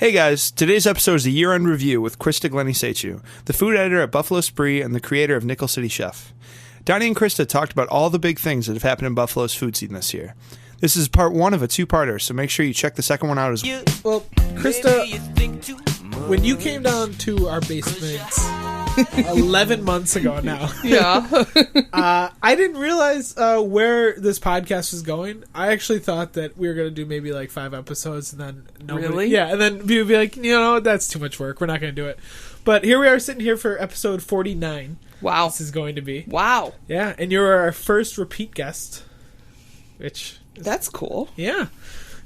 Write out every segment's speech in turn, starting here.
Hey guys, today's episode is a year-end review with Krista Glennie-Sechu, the food editor at Buffalo Spree and the creator of Nickel City Chef. Donnie and Krista talked about all the big things that have happened in Buffalo's food scene this year. This is part one of a two-parter, so make sure you check the second one out as well. Well, Krista, when you came down to our basement 11 months ago now, I didn't realize where this podcast was going. I actually thought that we were going to do maybe like 5 episodes and then nobody... Really? Yeah, and then people would be like, that's too much work. We're not going to do it. But here we are sitting here for episode 49. Wow. This is going to be. Wow. Yeah, and you're our first repeat guest, which... That's cool. Yeah.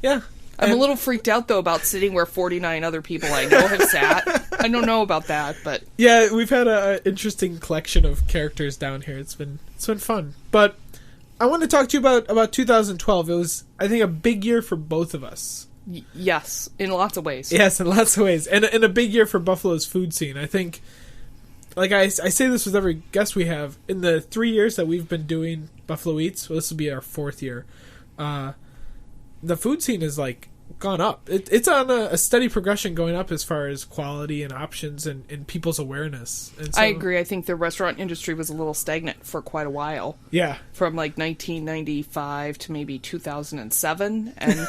Yeah. I'm a little freaked out, though, about sitting where 49 other people I know have sat. I don't know about that, but... Yeah, we've had an interesting collection of characters down here. It's been fun. But I want to talk to you about 2012. It was, I think, a big year for both of us. Yes, in lots of ways. Yes, in lots of ways. And a big year for Buffalo's food scene. I think, like I say this with every guest we have, in the 3 years that we've been doing Buffalo Eats, well, this will be our 4th year, the food scene has gone up. It's on a steady progression going up as far as quality and options and people's awareness. And so, I agree. I think the restaurant industry was a little stagnant for quite a while. Yeah. From 1995 to maybe 2007. And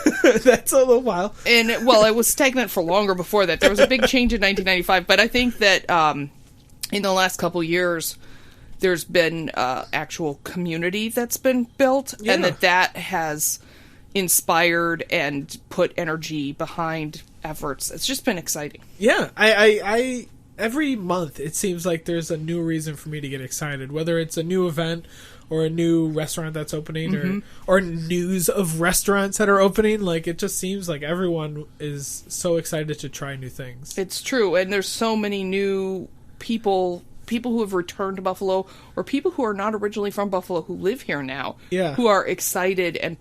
that's a little while. And it was stagnant for longer before that. There was a big change in 1995. But I think that in the last couple years, there's been actual community that's been built. Yeah. And that has inspired and put energy behind efforts. It's just been exciting. Yeah, I every month it seems like there's a new reason for me to get excited, whether it's a new event or a new restaurant that's opening or news of restaurants that are opening. It just seems like everyone is so excited to try new things. It's true, and there's so many new people who have returned to Buffalo, or people who are not originally from Buffalo who live here now, who are excited and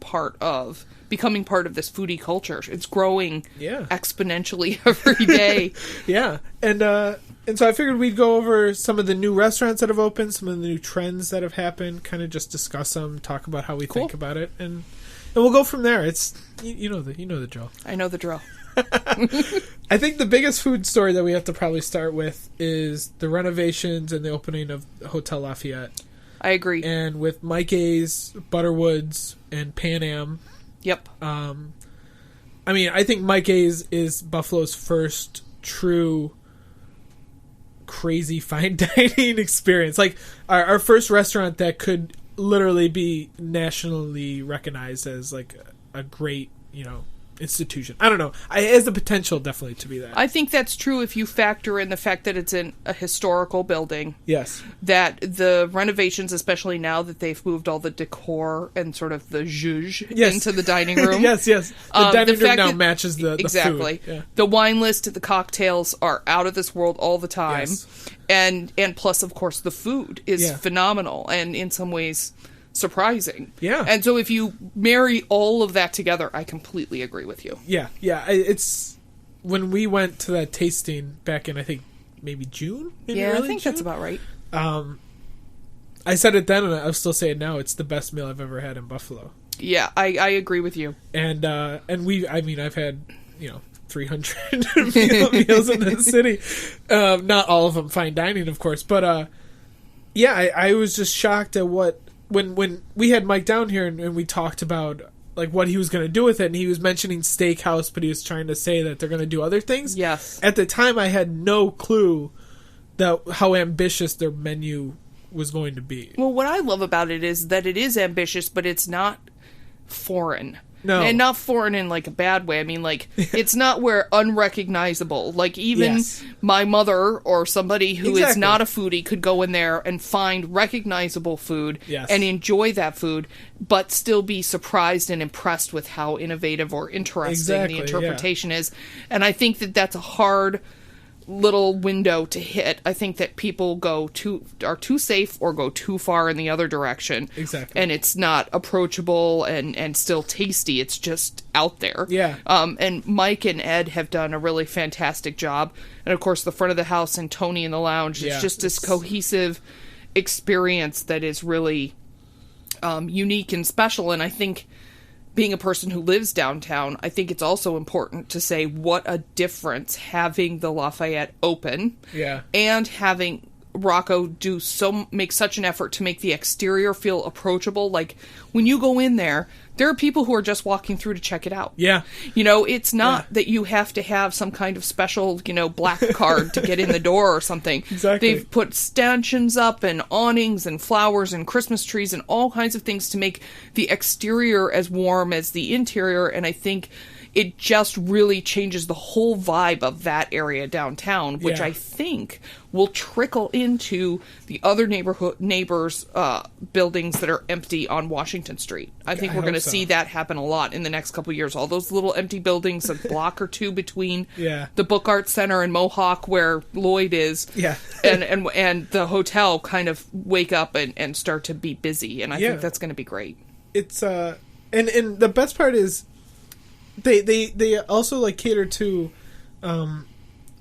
becoming part of this foodie culture. It's growing exponentially every day. Yeah, and so I figured we'd go over some of the new restaurants that have opened, some of the new trends that have happened, kind of just discuss them, talk about how we think about it, and we'll go from there. It's you know the drill. I know the drill. I think the biggest food story that we have to probably start with is the renovations and the opening of Hotel Lafayette. I agree. And with Mike A's, Butterwoods, and Pan Am. Yep. I think Mike A's is Buffalo's first true crazy fine dining experience. Our first restaurant that could literally be nationally recognized as a great, institution. I don't know. It has the potential definitely to be that. I think that's true if you factor in the fact that it's in a historical building. Yes. That the renovations, especially now that they've moved all the decor and sort of the zhuzh into the dining room. Yes. The dining room now matches the exactly. food. Yeah. The wine list, the cocktails are out of this world all the time. Yes. And plus, of course, the food is phenomenal and in some ways surprising. Yeah. And so if you marry all of that together, I completely agree with you. Yeah. It's when we went to that tasting back in, I think, maybe June? I think that's about right. I said it then and I'll still say it now. It's the best meal I've ever had in Buffalo. Yeah, I agree with you. And I've had, 300 meals in the city. Not all of them fine dining, of course. But, I was just shocked at when we had Mike down here and we talked about what he was going to do with it, and he was mentioning steakhouse, but he was trying to say that they're going to do other things. Yes. At the time, I had no clue how ambitious their menu was going to be. Well, what I love about it is that it is ambitious, but it's not foreign. No. And not foreign in a bad way. I mean, it's not where unrecognizable. Even my mother or somebody who is not a foodie could go in there and find recognizable food and enjoy that food, but still be surprised and impressed with how innovative or interesting the interpretation is. And I think that that's a hard little window to hit. I think that people are too safe or go too far in the other direction. Exactly. And it's not approachable and still tasty. It's just out there. Yeah. And Mike and Ed have done a really fantastic job. And of course the front of the house and Tony in the lounge. It's just this cohesive experience that is really unique and special. And I think being a person who lives downtown, I think it's also important to say what a difference having the Lafayette open and having Rocco make such an effort to make the exterior feel approachable. Like, when you go in there are people who are just walking through to check it out. Yeah. It's not that you have to have some kind of special, black card to get in the door or something. Exactly. They've put stanchions up and awnings and flowers and Christmas trees and all kinds of things to make the exterior as warm as the interior, and I think it just really changes the whole vibe of that area downtown, which I think will trickle into the other neighbors' buildings that are empty on Washington Street. I think we're going to see that happen a lot in the next couple of years. All those little empty buildings, a block or two between the Book Art Center and Mohawk, where Lloyd is, and the hotel, kind of wake up and start to be busy. And I think that's going to be great. It's and the best part is, They also like cater to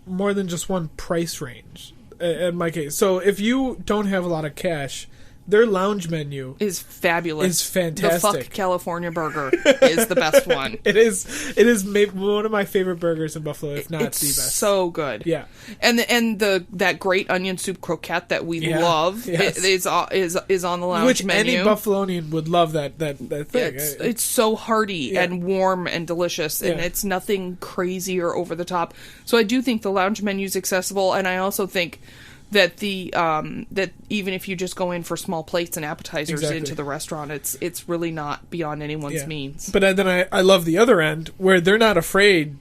more than just one price range. In my case, so if you don't have a lot of cash, their lounge menu is fabulous. Is fantastic. The Fuck California Burger is the best one. It is one of my favorite burgers in Buffalo, if not the best. So good. Yeah, and that great onion soup croquette that we love is on the lounge menu. Any Buffalonian would love that thing. It's so hearty and warm and delicious, and it's nothing crazy or over the top. So I do think the lounge menu is accessible, and I also think that that even if you just go in for small plates and appetizers into the restaurant, it's really not beyond anyone's means. But then I love the other end, where they're not afraid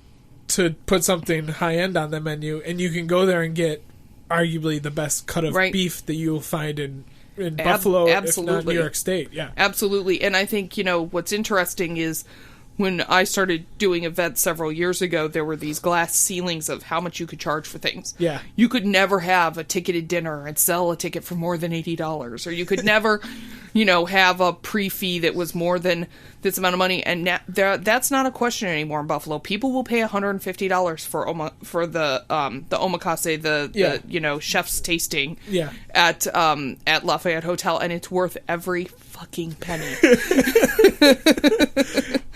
to put something high end on the menu, and you can go there and get arguably the best cut of beef that you'll find in Buffalo, if not New York State. Yeah, absolutely. And I think what's interesting is, when I started doing events several years ago, there were these glass ceilings of how much you could charge for things. Yeah. You could never have a ticketed dinner and sell a ticket for more than $80. Or you could never, have a pre-fee that was more than this amount of money. And now, that's not a question anymore in Buffalo. People will pay $150 for the omakase, the chef's tasting at Lafayette Hotel, and it's worth every fucking penny.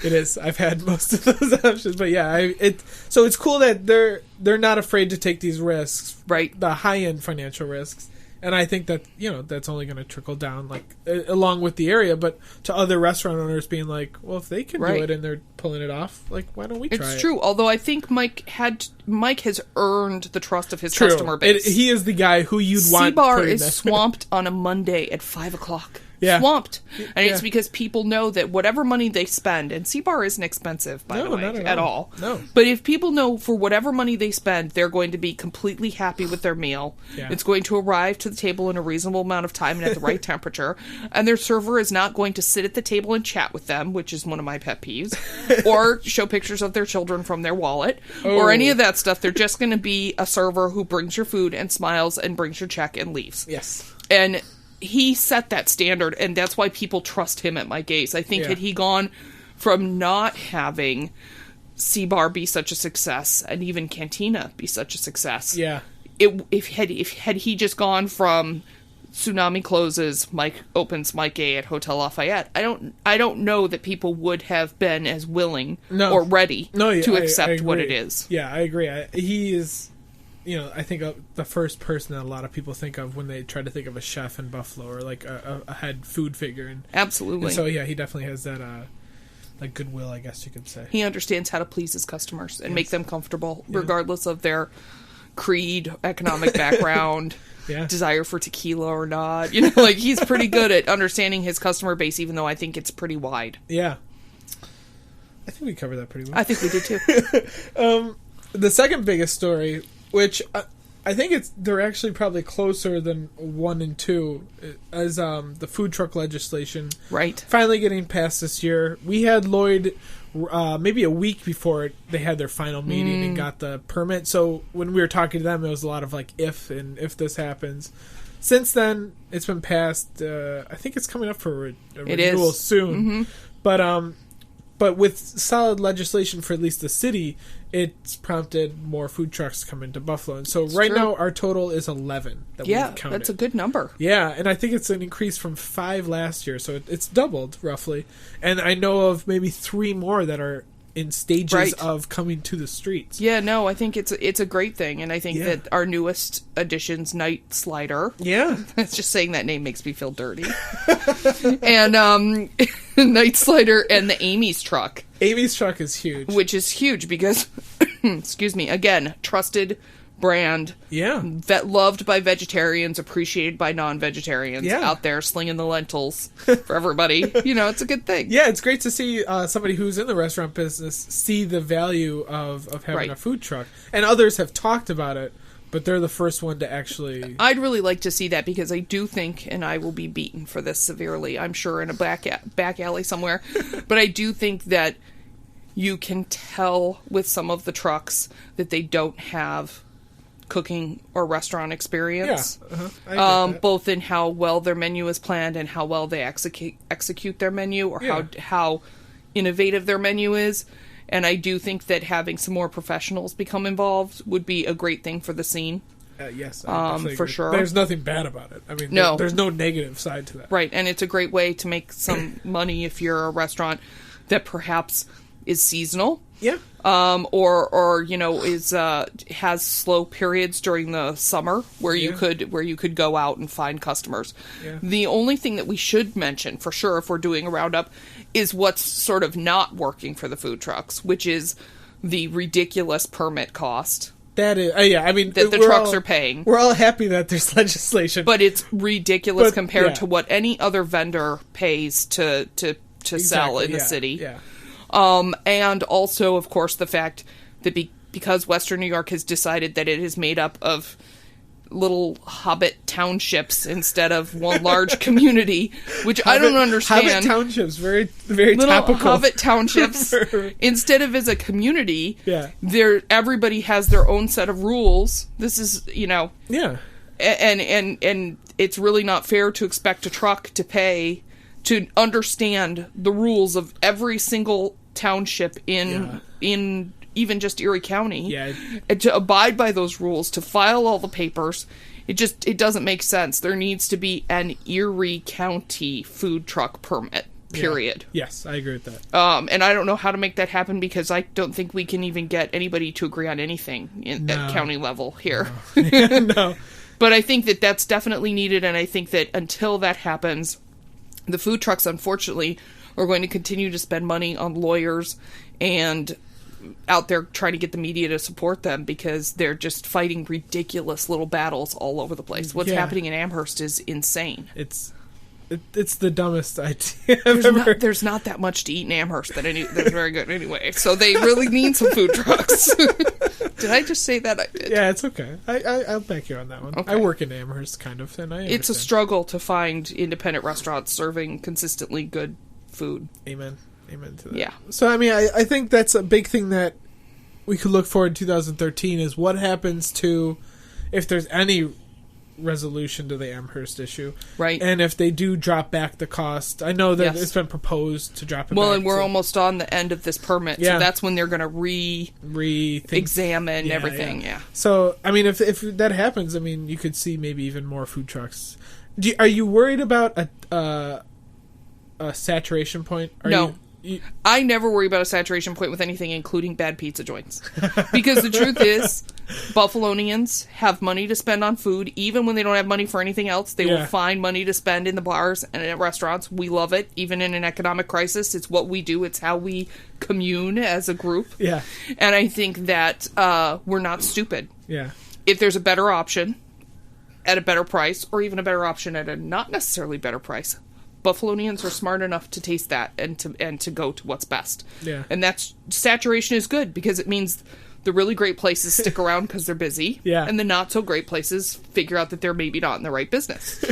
It is. I've had most of those options, but so it's cool that they're not afraid to take these risks, right? The high end financial risks, and I think that that's only going to trickle down, along with the area, but to other restaurant owners being like, well, if they can do it and they're pulling it off, why don't we try it? It's true. Although I think Mike has earned the trust of his customer base. He is the guy who you'd want. C-Bar is swamped on a Monday at 5:00. Yeah. Swamped. And it's because people know that whatever money they spend, and C-Bar isn't expensive, by the way, not at all. No. But if people know for whatever money they spend, they're going to be completely happy with their meal. Yeah. It's going to arrive to the table in a reasonable amount of time and at the right temperature. And their server is not going to sit at the table and chat with them, which is one of my pet peeves, or show pictures of their children from their wallet, or any of that stuff. They're just going to be a server who brings your food and smiles and brings your check and leaves. Yes. And he set that standard, and that's why people trust him at my gaze. I think had he gone from not having C-Bar be such a success, and even Cantina be such a success, if he just gone from Tsunami closes, Mike opens Mike A at Hotel Lafayette, I don't know that people would have been as willing or ready to accept what it is. Yeah, I agree. He is... I think the first person that a lot of people think of when they try to think of a chef in Buffalo, or a head food figure. And, absolutely. And so, he definitely has that goodwill, I guess you could say. He understands how to please his customers and make them comfortable, regardless of their creed, economic background, desire for tequila or not. He's pretty good at understanding his customer base, even though I think it's pretty wide. Yeah. I think we covered that pretty well. I think we did too. The second biggest story, which I think they're actually probably closer than 1 and 2, as the food truck legislation finally getting passed this year. We had Lloyd maybe a week before they had their final meeting and got the permit. So when we were talking to them, it was a lot of if this happens. Since then, it's been passed. I think it's coming up for a renewal soon. Mm-hmm. But But with solid legislation for at least the city, it's prompted more food trucks to come into Buffalo. And so right now our total is 11 that we've counted. That's a good number. Yeah, and I think it's an increase from 5 last year, so it's doubled roughly. And I know of maybe 3 more that are in stages of coming to the streets. Yeah, no, I think it's a great thing, and I think that our newest additions, Night Slider. Yeah, just saying that name makes me feel dirty. And Night Slider and the Amy's truck. Amy's truck is huge, which is huge because, excuse me, again, trusted brand. Yeah, loved by vegetarians, appreciated by non-vegetarians. Out there slinging the lentils for everybody. It's a good thing. Yeah, it's great to see somebody who's in the restaurant business see the value of having a food truck. And others have talked about it, but they're the first one to actually... I'd really like to see that because I do think, and I will be beaten for this severely, I'm sure in a back alley somewhere, but I do think that you can tell with some of the trucks that they don't have cooking or restaurant experience, both in how well their menu is planned and how well they execute their menu, or how innovative their menu is. And I do think that having some more professionals become involved would be a great thing for the scene. Yes, for sure. There's nothing bad about it. I mean, there's no negative side to that. Right, and it's a great way to make some money if you're a restaurant that perhaps is seasonal. Yeah. Or is has slow periods during the summer where you could go out and find customers. Yeah. The only thing that we should mention for sure if we're doing a roundup is what's sort of not working for the food trucks, which is the ridiculous permit cost. That is, I mean, that the trucks are paying. We're all happy that there's legislation, but it's ridiculous compared to what any other vendor pays to sell in the city. Yeah. And also, of course, the fact that because Western New York has decided that it is made up of little hobbit townships instead of one large community, which I don't understand. Hobbit townships, very, very little topical. Hobbit townships, instead of as a community, everybody has their own set of rules. This is, and it's really not fair to expect a truck to pay to understand the rules of every single township in even just Erie County, and to abide by those rules, to file all the papers. It doesn't make sense. There needs to be an Erie County food truck permit, period. Yeah. Yes, I agree with that. And I don't know how to make that happen because I don't think we can even get anybody to agree on anything at county level here. No. But I think that that's definitely needed, and I think that until that happens, the food trucks, unfortunately, are going to continue to spend money on lawyers and out there trying to get the media to support them because they're just fighting ridiculous little battles all over the place. What's happening in Amherst is insane. It's the dumbest idea ever. There's not that much to eat in Amherst that's very good anyway. So they really need some food trucks. Did I just say that? I did. Yeah, it's okay. I'll back you on that one. Okay. I work in Amherst, kind of, and I understand. It's a struggle to find independent restaurants serving consistently good food. Amen to that. Yeah. So, I mean, I think that's a big thing that we could look forward to 2013 is what happens to, if there's any resolution to the Amherst issue. Right. And if they do drop back the cost. I know that it's been proposed to drop it back. Well, and we're almost on the end of this permit, so that's when they're going to examine everything. Yeah. So, I mean, if that happens, I mean, you could see maybe even more food trucks. Are you worried about a saturation point? No. I never worry about a saturation point with anything, including bad pizza joints. Because the truth is, Buffalonians have money to spend on food, even when they don't have money for anything else. They will find money to spend in the bars and at restaurants. We love it, even in an economic crisis. It's what we do. It's how we commune as a group. Yeah. And I think that we're not stupid. Yeah. If there's a better option at a better price, or even a better option at a not necessarily better price, Buffalonians are smart enough to taste that and to go to what's best. Yeah. And that's saturation is good because it means the really great places stick around because they're busy. Yeah. And the not so great places figure out that they're maybe not in the right business.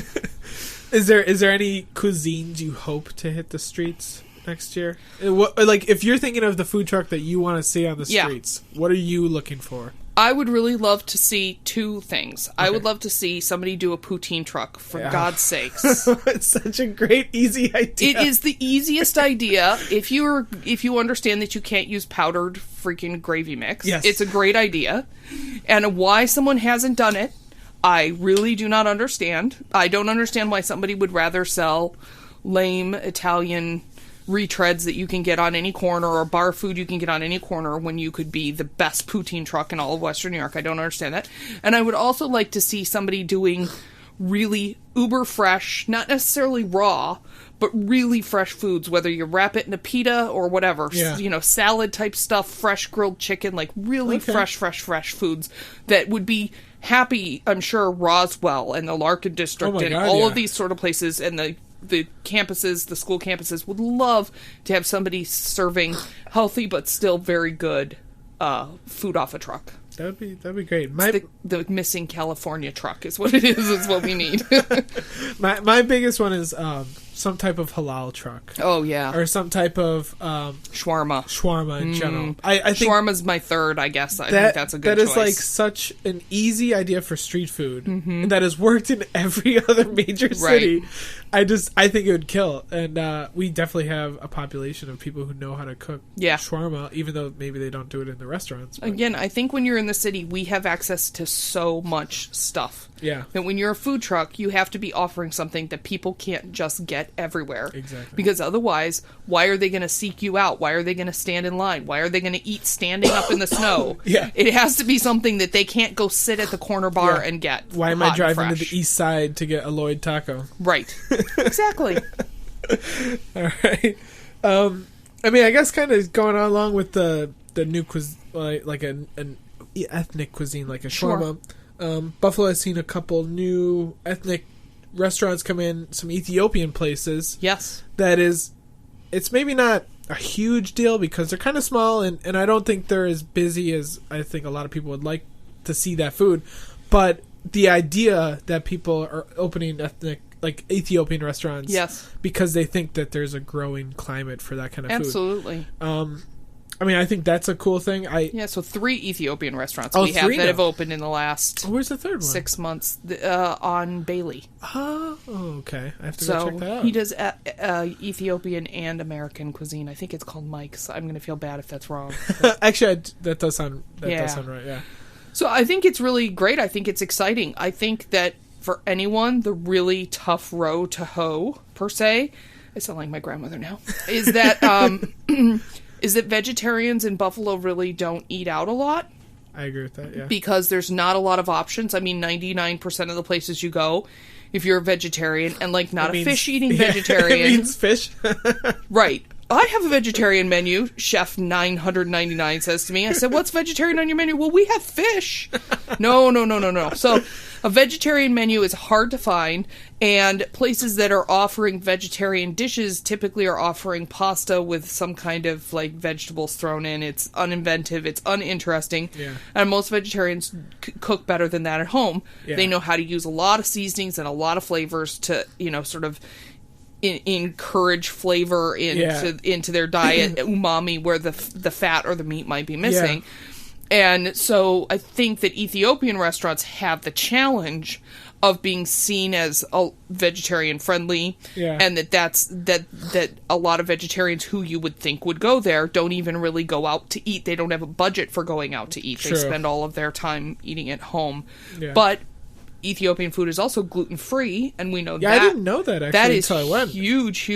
Is there any cuisines you hope to hit the streets next year? Like, if you're thinking of the food truck that you want to see on the streets, what are you looking for? I would really love to see two things. Okay. I would love to see somebody do a poutine truck, for God's sakes. It's such a great, easy idea. It is the easiest idea. If you understand that you can't use powdered freaking gravy mix, it's a great idea. And why someone hasn't done it, I really do not understand. I don't understand why somebody would rather sell lame Italian retreads that you can get on any corner, or bar food you can get on any corner, when you could be the best poutine truck in all of Western New York. I don't understand that. And I would also like to see somebody doing really uber fresh, not necessarily raw, but really fresh foods, whether you wrap it in a pita or whatever, salad type stuff, fresh grilled chicken, like really fresh foods that would be happy. I'm sure Roswell and the Larkin District all of these sort of places, and the campuses, the school campuses, would love to have somebody serving healthy but still very good food off a truck. That'd be great. The missing California truck is what it is. Is what we need. my biggest one is some type of halal truck. Oh yeah, or some type of shawarma in general. I think shawarma's my third. I guess I think that's a good choice. That is like such an easy idea for street food, and that has worked in every other major city. I think it would kill, and we definitely have a population of people who know how to cook shawarma, even though maybe they don't do it in the restaurants. But. Again, I think when you're in the city, we have access to so much stuff. Yeah. And when you're a food truck, you have to be offering something that people can't just get everywhere. Exactly. Because otherwise, why are they going to seek you out? Why are they going to stand in line? Why are they going to eat standing up in the snow? Yeah. It has to be something that they can't go sit at the corner bar and get. Why am I driving to the east side to get a Lloyd taco? Right. Exactly. All right. I mean, I guess kind of going along with the new cuisine, like an ethnic cuisine, like a shawarma. Buffalo has seen a couple new ethnic restaurants come in, some Ethiopian places. Yes. It's maybe not a huge deal because they're kind of small, and I don't think they're as busy as I think a lot of people would like to see that food. But the idea that people are opening ethnic, like Ethiopian restaurants, because they think that there's a growing climate for that kind of food. Absolutely. I mean, I think that's a cool thing. So 3 Ethiopian restaurants we have that have opened in the last where's the third one? 6 months on Bailey. Oh, okay. I have to go check that out. He does Ethiopian and American cuisine. I think it's called Mike's. I'm going to feel bad if that's wrong. Actually, that does sound right, yeah. So I think it's really great. I think it's exciting. I think that for anyone, the really tough row to hoe, per se, I sound like my grandmother now, is that... is that vegetarians in Buffalo really don't eat out a lot. I agree with that, yeah. Because there's not a lot of options. I mean, 99% of the places you go, if you're a vegetarian, and like not a fish-eating vegetarian... It means fish. Right. I have a vegetarian menu, Chef 999 says to me. I said, what's vegetarian on your menu? Well, we have fish. No. So a vegetarian menu is hard to find, and places that are offering vegetarian dishes typically are offering pasta with some kind of like vegetables thrown in. It's uninventive. It's uninteresting. Yeah. And most vegetarians cook better than that at home. Yeah. They know how to use a lot of seasonings and a lot of flavors to, sort of... encourage flavor into their diet, umami, where the fat or the meat might be missing. And so I think that Ethiopian restaurants have the challenge of being seen as vegetarian friendly, and that a lot of vegetarians who you would think would go there don't even really go out to eat. They don't have a budget for going out to eat. They spend all of their time eating at home. But Ethiopian food is also gluten-free, and we know that. I didn't know that, actually, that is until I went. Huge.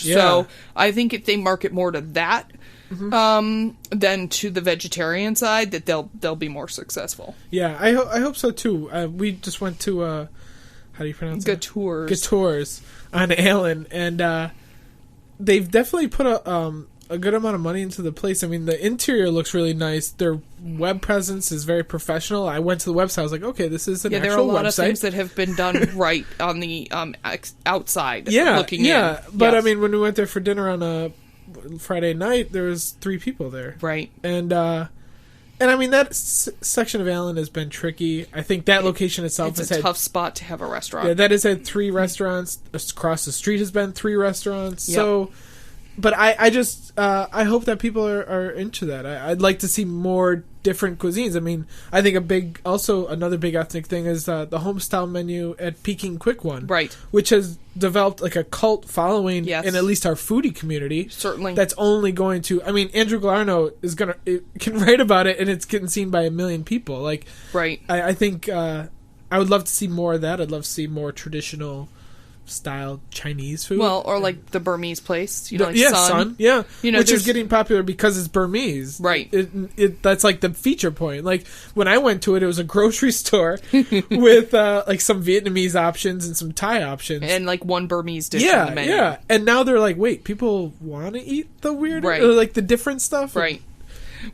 Yeah. So I think if they market more to that than to the vegetarian side, that they'll be more successful. Yeah, I hope so, too. We just went to, how do you pronounce it? Gatours on Allen, and they've definitely put a good amount of money into the place. I mean, the interior looks really nice. Their web presence is very professional. I went to the website. I was like, okay, this is an actual website. Yeah, there are a lot of things that have been done right on the outside. Looking in. But I mean, when we went there for dinner on a Friday night, there was 3 people there. Right. And I mean, that section of Allen has been tricky. I think that location itself has a tough spot to have a restaurant. Yeah, that has had 3 restaurants. Across the street has been 3 restaurants. Yep. So... but I just I hope that people are into that. I'd like to see more different cuisines. I mean, I think another big ethnic thing is the homestyle menu at Peking Quick One, right? Which has developed like a cult following yes. in at least our foodie community. Certainly, that's only going to. I mean, Andrew Glarno can write about it, and it's getting seen by 1 million people. Like, right? I think I would love to see more of that. I'd love to see more traditional style Chinese food. Well, or like the Burmese place, like Sun. Yeah, which is there's getting popular because it's Burmese. Right. That's like the feature point. Like when I went to it was a grocery store with like some Vietnamese options and some Thai options. And like one Burmese dish on the menu. Yeah. And now they're like, wait, people want to eat the weird, right. or like the different stuff? Right.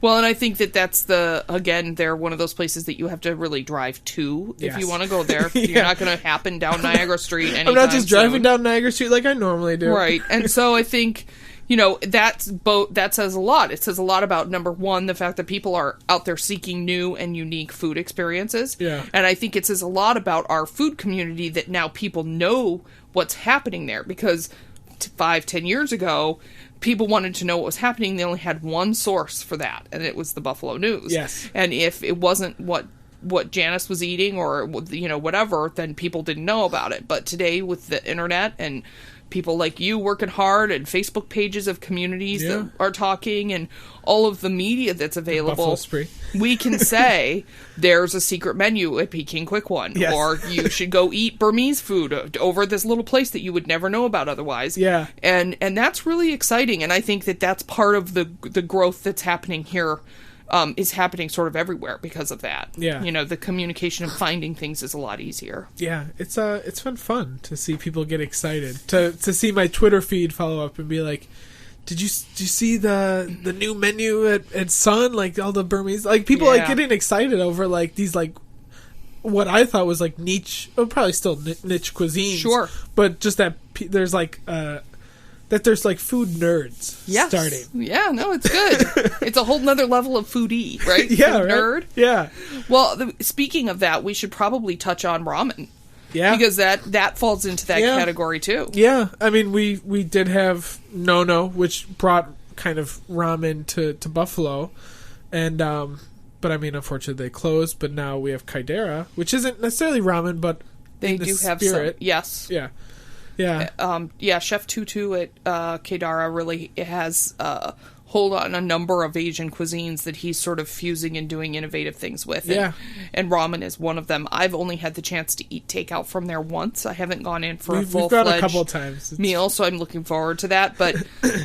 Well, and I think that's they're one of those places that you have to really drive to if you want to go there. Yeah. You're not going to happen down Niagara Street anytime I'm not just driving soon. down Niagara Street like I normally do. Right. And so I think, that says a lot. It says a lot about, number one, the fact that people are out there seeking new and unique food experiences. Yeah. And I think it says a lot about our food community that now people know what's happening there, because 5-10 years ago, people wanted to know what was happening. They only had one source for that, and it was the Buffalo News. Yes. And if it wasn't what Janice was eating or whatever, then people didn't know about it. But today, with the internet and people like you working hard and Facebook pages of communities that are talking and all of the media that's available, we can say there's a secret menu at Peking Quick One, yes. or you should go eat Burmese food over this little place that you would never know about otherwise. Yeah. And that's really exciting, and I think that's part of the growth that's happening here. Is happening sort of everywhere because of that. Yeah. The communication of finding things is a lot easier. Yeah, it's been fun to see people get excited. To see my Twitter feed follow up and be like, did you see the new menu at Sun? Like all the Burmese, like people like getting excited over like these like what I thought was like niche, probably still niche cuisines. Sure. But just that there's like that there's like food nerds starting. Yeah, no, it's good. It's a whole nother level of foodie, right? Yeah, food right? nerd. Yeah. Well, speaking of that, we should probably touch on ramen. Yeah. Because that falls into that category too. Yeah. I mean, we did have No, which brought kind of ramen to Buffalo. And, but I mean, unfortunately they closed, but now we have Kaidera, which isn't necessarily ramen, but they do have some. Yes. Yeah. Yeah. Chef Tutu at Kedara really has hold on a number of Asian cuisines that he's sort of fusing and doing innovative things with. And ramen is one of them. I've only had the chance to eat takeout from there once. I haven't gone in for a full-fledged we've gone a couple of times. Meal, so I'm looking forward to that. But,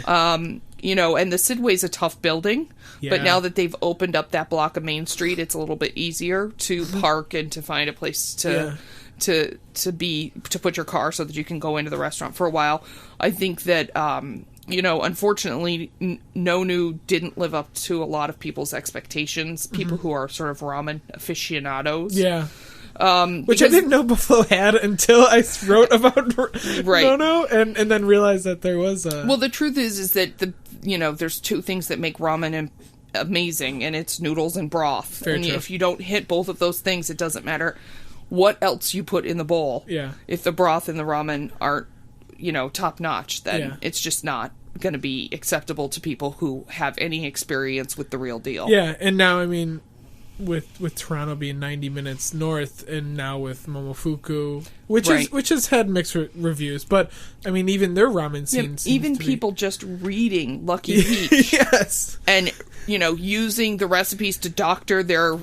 and the Sidway's a tough building. Yeah. But now that they've opened up that block of Main Street, it's a little bit easier to park and to find a place to put your car so that you can go into the restaurant for a while. I think that unfortunately Nonu didn't live up to a lot of people's expectations, people who are sort of ramen aficionados. Yeah. Which I didn't know Buffalo had until I wrote about Nono and then realized that there was a... Well, the truth is that there's two things that make ramen amazing, and it's noodles and broth. Very and true. If you don't hit both of those things, it doesn't matter what else you put in the bowl. Yeah. If the broth and the ramen aren't, top notch, then it's just not going to be acceptable to people who have any experience with the real deal. Yeah, and now, I mean, with Toronto being 90 minutes north, and now with Momofuku, which has had mixed reviews, but I mean, even their ramen scenes, even people just reading Lucky Peach, yes, and using the recipes to doctor their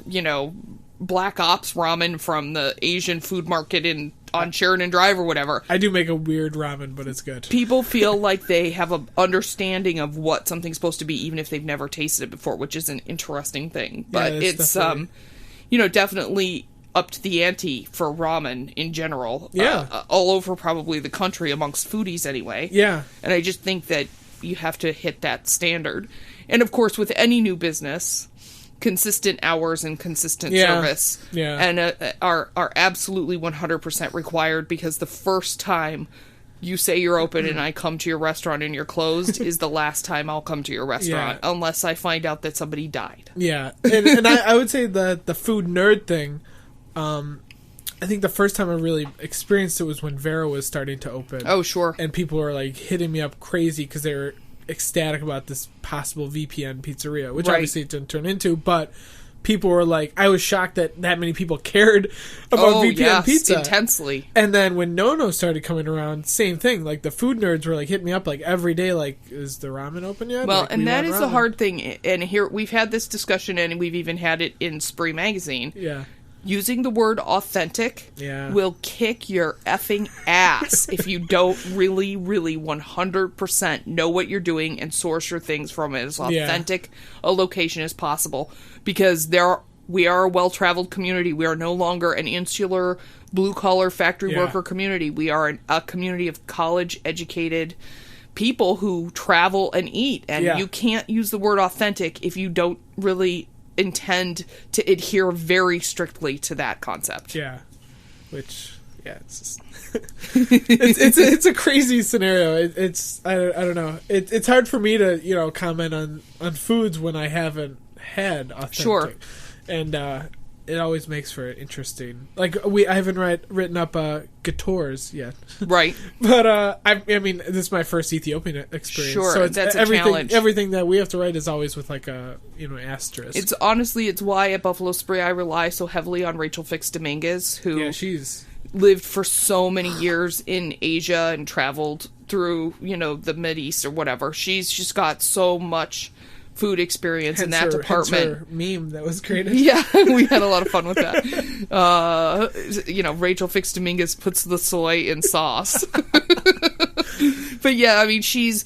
Black Ops ramen from the Asian food market on Sheridan Drive or whatever. I do make a weird ramen, but it's good. People feel like they have an understanding of what something's supposed to be, even if they've never tasted it before, which is an interesting thing. But it's definitely up to the ante for ramen in general. Yeah. All over probably the country amongst foodies anyway. Yeah. And I just think that you have to hit that standard. And of course, with any new business, consistent hours and consistent service and are absolutely 100% required, because the first time you say you're open and I come to your restaurant and you're closed is the last time I'll come to your restaurant, unless I find out that somebody died. Yeah. And I would say the food nerd thing, I think the first time I really experienced it was when Vera was starting to open. Oh, sure. And people were like hitting me up crazy because they were ecstatic about this possible VPN pizzeria, which obviously it didn't turn into, but people were like, I was shocked that many people cared about VPN pizza intensely. And then when No started coming around, same thing. Like the food nerds were like hitting me up like every day, like, is the ramen open yet? Well, like, and that is the hard thing. And here we've had this discussion, and we've even had it in Spree magazine. Yeah. Using the word authentic will kick your effing ass if you don't really, really 100% know what you're doing and source your things from as authentic a location as possible. Because we are a well-traveled community. We are no longer an insular, blue-collar factory worker community. We are a community of college-educated people who travel and eat. And you can't use the word authentic if you don't really intend to adhere very strictly to that concept. Yeah. Which, it's just... it's a crazy scenario. It's I don't know. It's hard for me to, comment on foods when I haven't had authentic. Sure. And it always makes for interesting. Like I haven't written up Gators yet. Right. But I mean, this is my first Ethiopian experience. Sure, so it's that's a everything. challenge. Everything that we have to write is always with like a asterisk. It's why at Buffalo Spree I rely so heavily on Rachel Fix Dominguez, who she's lived for so many years in Asia and traveled through the Mideast or whatever. She's just got so much food experience in that department. Her meme that was created. Yeah, we had a lot of fun with that. Rachel Fix Dominguez puts the soy in sauce. But yeah, I mean, she's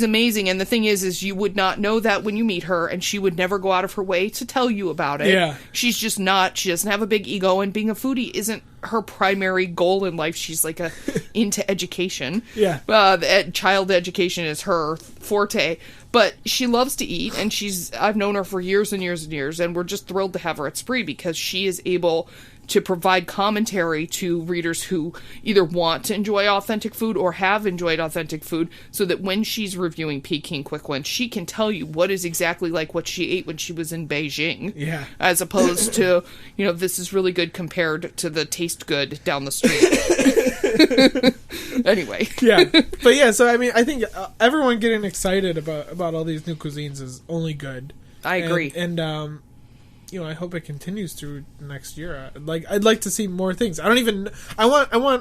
amazing, and the thing is you would not know that when you meet her, and she would never go out of her way to tell you about it. Yeah. She's just not. She doesn't have a big ego, and being a foodie isn't her primary goal in life. She's like into education. Yeah. Child education is her forte. But she loves to eat, and I've known her for years and years and years, and we're just thrilled to have her at Spree because she is able to provide commentary to readers who either want to enjoy authentic food or have enjoyed authentic food, so that when she's reviewing Peking Quick Ones, she can tell you what is exactly like what she ate when she was in Beijing. Yeah. As opposed to, this is really good compared to the taste good down the street. Anyway. Yeah. But yeah, so I mean, I think everyone getting excited about all these new cuisines is only good. I agree. And I hope it continues through next year. I'd like to see more things. I want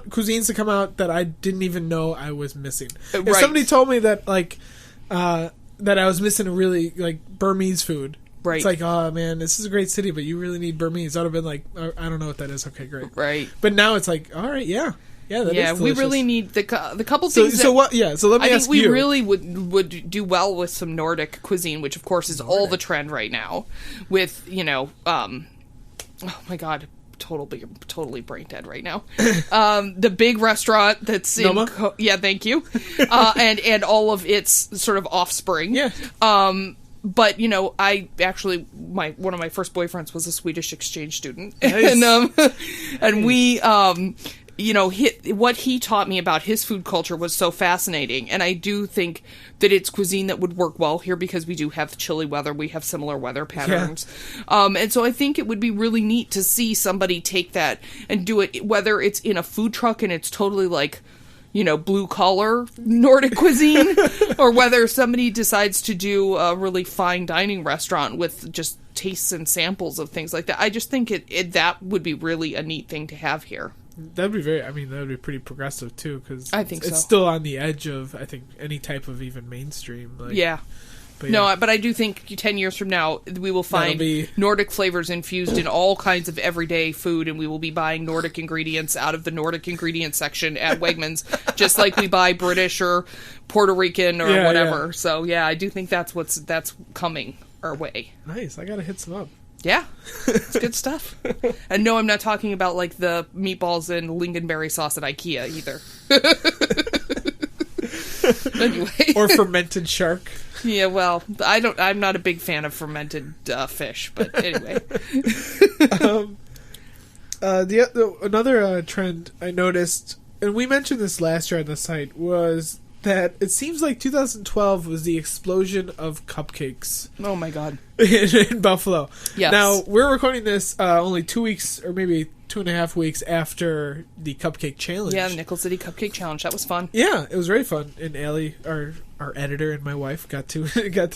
cuisines to come out that I didn't even know I was missing. If somebody told me that that I was missing a really Burmese food. Right. It's like, oh man, this is a great city, but you really need Burmese. I'd have been like, I don't know what that is. Okay, great. Right. But now it's like, all right, yeah. Yeah, that is delicious. We really need the couple things. So what? Yeah, so let me ask you. I think we really would do well with some Nordic cuisine, which of course is all the trend right now. With oh my god, totally brain dead right now. The big restaurant that's in thank you, and all of its sort of offspring. Yeah. But I actually one of my first boyfriends was a Swedish exchange student, nice. and we what he taught me about his food culture was so fascinating, and I do think that it's cuisine that would work well here because we do have chilly weather, we have similar weather patterns, and so I think it would be really neat to see somebody take that and do it, whether it's in a food truck and it's totally blue collar Nordic cuisine, or whether somebody decides to do a really fine dining restaurant with just tastes and samples of things like that. I just think that would be really a neat thing to have here. That'd be that would be pretty progressive too, because I think it's still on the edge of, I think, any type of even mainstream. But I do think 10 years from now we will find Nordic flavors infused in all kinds of everyday food, and we will be buying Nordic ingredients out of the Nordic ingredients section at Wegmans, just like we buy British or Puerto Rican or whatever. Yeah. So I do think that's coming our way. Nice, I gotta hit some up. Yeah, it's good stuff. And no, I'm not talking about the meatballs and lingonberry sauce at IKEA either. Anyway. Or fermented shark. Yeah, well, I'm not a big fan of fermented fish, but anyway. Another trend I noticed, and we mentioned this last year on the site, was that it seems like 2012 was the explosion of cupcakes. Oh my god. in Buffalo. Yes. Now, we're recording this only 2 weeks, or maybe 2.5 weeks after the Cupcake Challenge. Yeah, the Nickel City Cupcake Challenge. That was fun. Yeah, it was very fun. And Allie, our our editor and my wife got to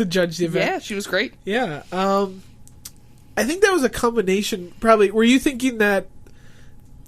judge the event. Yeah, she was great. Yeah. I think that was a combination. Probably, were you thinking that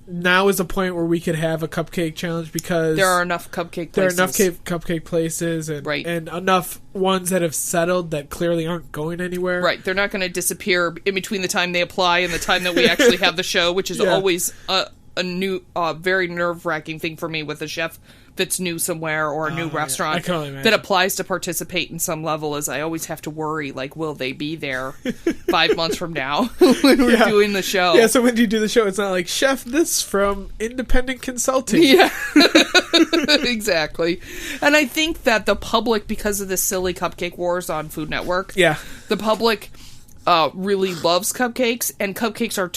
now is a point where we could have a cupcake challenge because there are enough cupcake places. There are enough cupcake places and enough ones that have settled that clearly aren't going anywhere. Right. They're not going to disappear in between the time they apply and the time that we actually have the show, which is always a new, very nerve-wracking thing for me with a chef that's new somewhere or a new restaurant I can only imagine. that applies to participate in some level. Is I always have to worry, like, will they be there 5 months from now when we're doing the show? Yeah, so when you do the show, it's not like, chef, this from independent consulting. Yeah, exactly. And I think that the public, because of the silly cupcake wars on Food Network, the public really loves cupcakes, and cupcakes are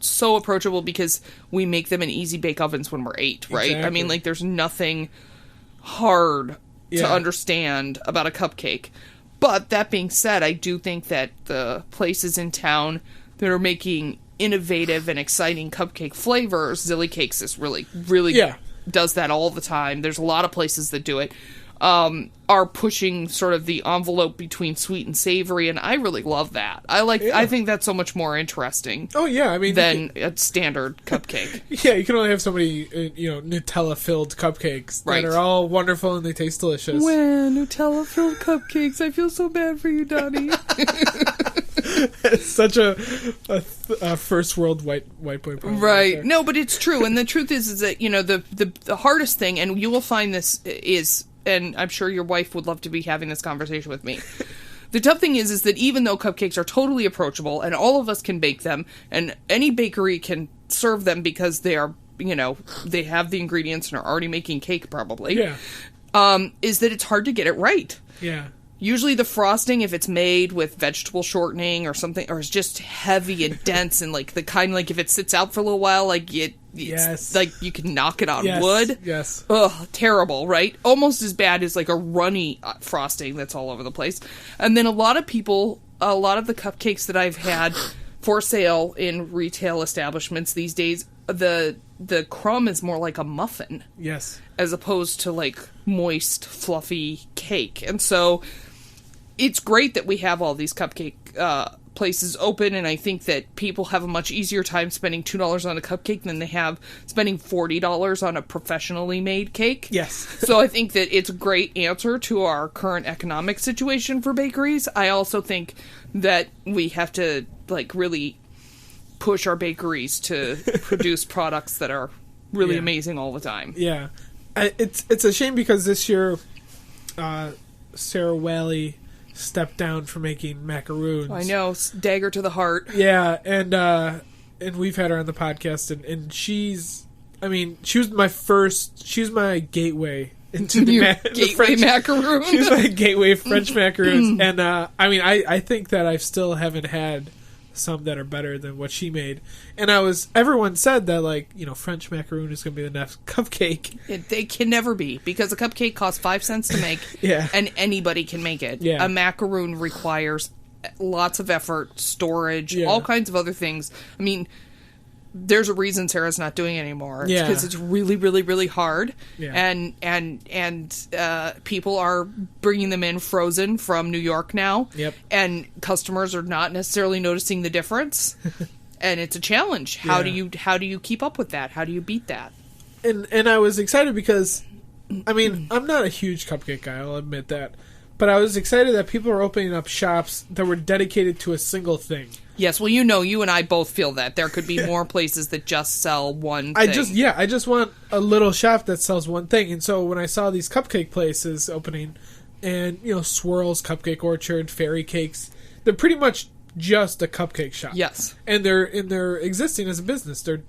so approachable because we make them in easy bake ovens when we're 8, right? Exactly. I mean, like, there's nothing hard to understand about a cupcake. But that being said, I do think that the places in town that are making innovative and exciting cupcake flavors, Zilly Cakes is really does that all the time. There's a lot of places that do it. Are pushing sort of the envelope between sweet and savory, and I really love that. I think that's so much more interesting. Oh yeah, I mean, than a standard cupcake. Yeah, you can only have so many Nutella filled cupcakes that are all wonderful and they taste delicious. Well, Nutella filled cupcakes. I feel so bad for you, Donnie. It's such a first world white boy problem. Right. No, but it's true, and the truth is that the hardest thing, and you will find this is. And I'm sure your wife would love to be having this conversation with me. The tough thing is that even though cupcakes are totally approachable and all of us can bake them and any bakery can serve them because they are, they have the ingredients and are already making cake probably, is that it's hard to get it right. Yeah. Usually the frosting, if it's made with vegetable shortening or something, or is just heavy and dense and like the kind, like if it sits out for a little while, like it's like you can knock it on wood. Yes. Ugh, terrible, right? Almost as bad as like a runny frosting that's all over the place. And then a lot of the cupcakes that I've had for sale in retail establishments these days, the crumb is more like a muffin. Yes. As opposed to like moist, fluffy cake. And so it's great that we have all these cupcake places open, and I think that people have a much easier time spending $2 on a cupcake than they have spending $40 on a professionally made cake. Yes. So I think that it's a great answer to our current economic situation for bakeries. I also think that we have to like really push our bakeries to produce products that are really amazing all the time. Yeah. It's a shame because this year Sarah Whaley stepped down from making macaroons. I know, dagger to the heart. Yeah, and we've had her on the podcast, and she was my gateway into the French macaroon. She was my gateway French macaroons, and I think that I still haven't had some that are better than what she made. And everyone said that French macaroon is going to be the next cupcake. They can never be, because a cupcake costs 5 cents to make and anybody can make it. Yeah. A macaroon requires lots of effort, storage, all kinds of other things. I mean, there's a reason Sarah's not doing it anymore. It's because it's really, really, really hard. Yeah. And people are bringing them in frozen from New York now. Yep. And customers are not necessarily noticing the difference. And it's a challenge. How do you keep up with that? How do you beat that? And I was excited because, I'm not a huge cupcake guy, I'll admit that. But I was excited that people are opening up shops that were dedicated to a single thing. Yes, well, you and I both feel that. There could be more places that just sell one thing. I just want a little shop that sells one thing. And so when I saw these cupcake places opening, and, Swirls, Cupcake Orchard, Fairy Cakes, they're pretty much just a cupcake shop. Yes. And they're existing as a business. They're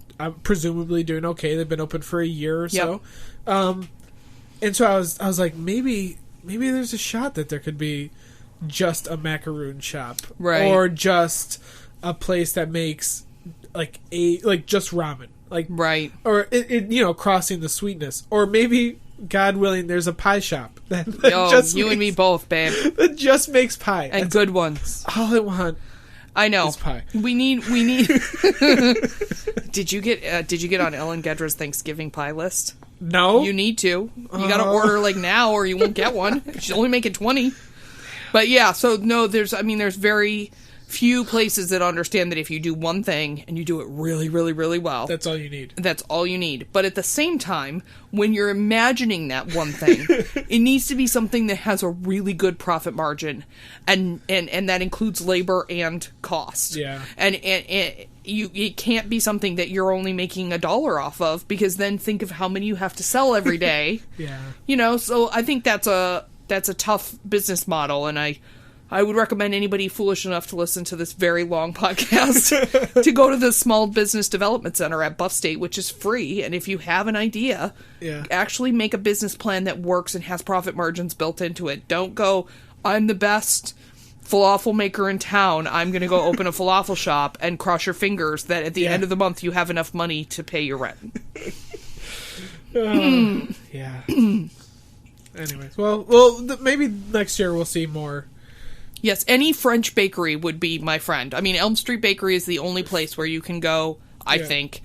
presumably doing okay. They've been open for a year or so. And so I was like, maybe there's a shot that there could be just a macaroon shop, right? Or just a place that makes just ramen, right? Or it crossing the sweetness, or maybe, God willing, there's a pie shop that and me both, babe. That just makes pie and good ones. All I want. I know. Is pie. We need. Did you get on Ellen Gedra's Thanksgiving pie list? No. You need to. You gotta order, like, now or you won't get one. She's only making 20. But, yeah, so, no, there's very few places that understand that if you do one thing and you do it really, really, really well... That's all you need. That's all you need. But at the same time, when you're imagining that one thing, it needs to be something that has a really good profit margin, and that includes labor and cost. Yeah. And it can't be something that you're only making $1 off of, because then think of how many you have to sell every day. Yeah. You know, so I think that's a tough business model, and I would recommend anybody foolish enough to listen to this very long podcast to go to the Small Business Development Center at Buff State, which is free. And if you have an idea, actually make a business plan that works and has profit margins built into it. Don't go, I'm the best falafel maker in town. I'm going to go open a falafel shop, and cross your fingers that at the end of the month you have enough money to pay your rent. Yeah. Anyways, well, maybe next year we'll see more. Yes, any French bakery would be my friend. I mean, Elm Street Bakery is the only place where you can go, I think,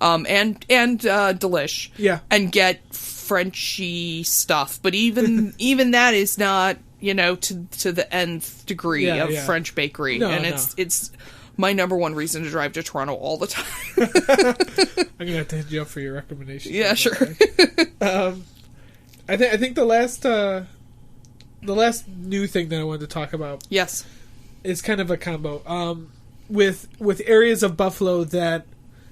and Delish, and get Frenchy stuff. But even that is not, you know, to the nth degree of French bakery, and it's my number one reason to drive to Toronto all the time. I'm gonna have to hit you up for your recommendation. Yeah, sure. I think the last new thing that I wanted to talk about, is kind of a combo. With areas of Buffalo that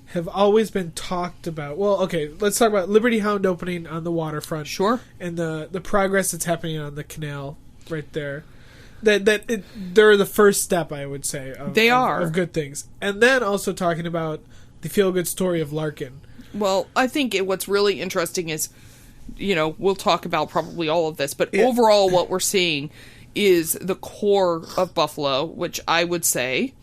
have always been talked about. Well, okay, let's talk about Liberty Hound opening on the waterfront. Sure. And the progress that's happening on the canal right there. They're the first step, I would say. Of good things. And then also talking about the feel-good story of Larkin. Well, I think what's really interesting is, you know, we'll talk about probably all of this, but overall what we're seeing is the core of Buffalo, which I would say,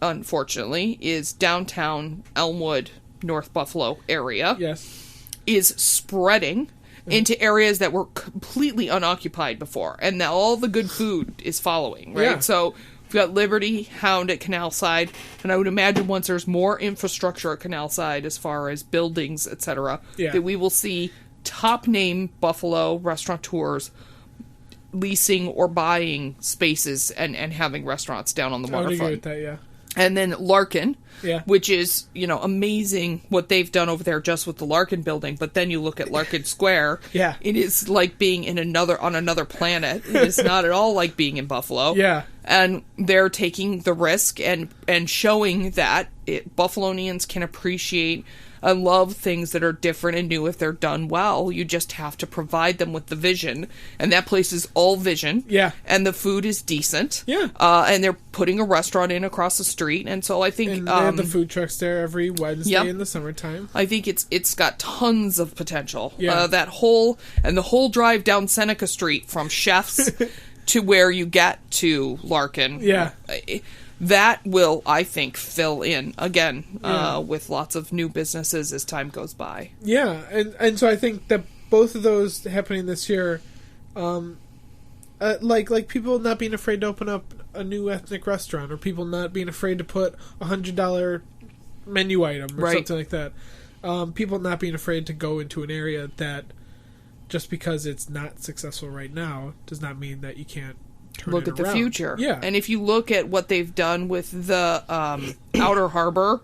unfortunately, is downtown Elmwood, North Buffalo area. Yes. Is spreading into areas that were completely unoccupied before, and now all the good food is following, right? Yeah. So we've got Liberty Hound at Canal Side, and I would imagine once there's more infrastructure at Canal Side as far as buildings, etc., that we will see top name Buffalo restaurateurs leasing or buying spaces and having restaurants down on the waterfront. I would agree with that, And then Larkin, which is, you know, amazing what they've done over there just with the Larkin building. But then you look at Larkin Square, it is like being on another planet. It is not at all like being in Buffalo. Yeah. And they're taking the risk and showing that Buffalonians can appreciate and love things that are different and new if they're done well. You just have to provide them with the vision. And that place is all vision. Yeah. And the food is decent. Yeah. And they're putting a restaurant in across the street. And so I think... And they have the food trucks there every Wednesday in the summertime. I think it's got tons of potential. Yeah. The whole drive down Seneca Street from Chef's to where you get to Larkin. Yeah. That will, I think, fill in again with lots of new businesses as time goes by. Yeah, and so I think that both of those happening this year, like people not being afraid to open up a new ethnic restaurant, or people not being afraid to put $100 menu item or something like that. People not being afraid to go into an area that just because it's not successful right now does not mean that you can't look at the future. Yeah. And if you look at what they've done with the Outer Harbor,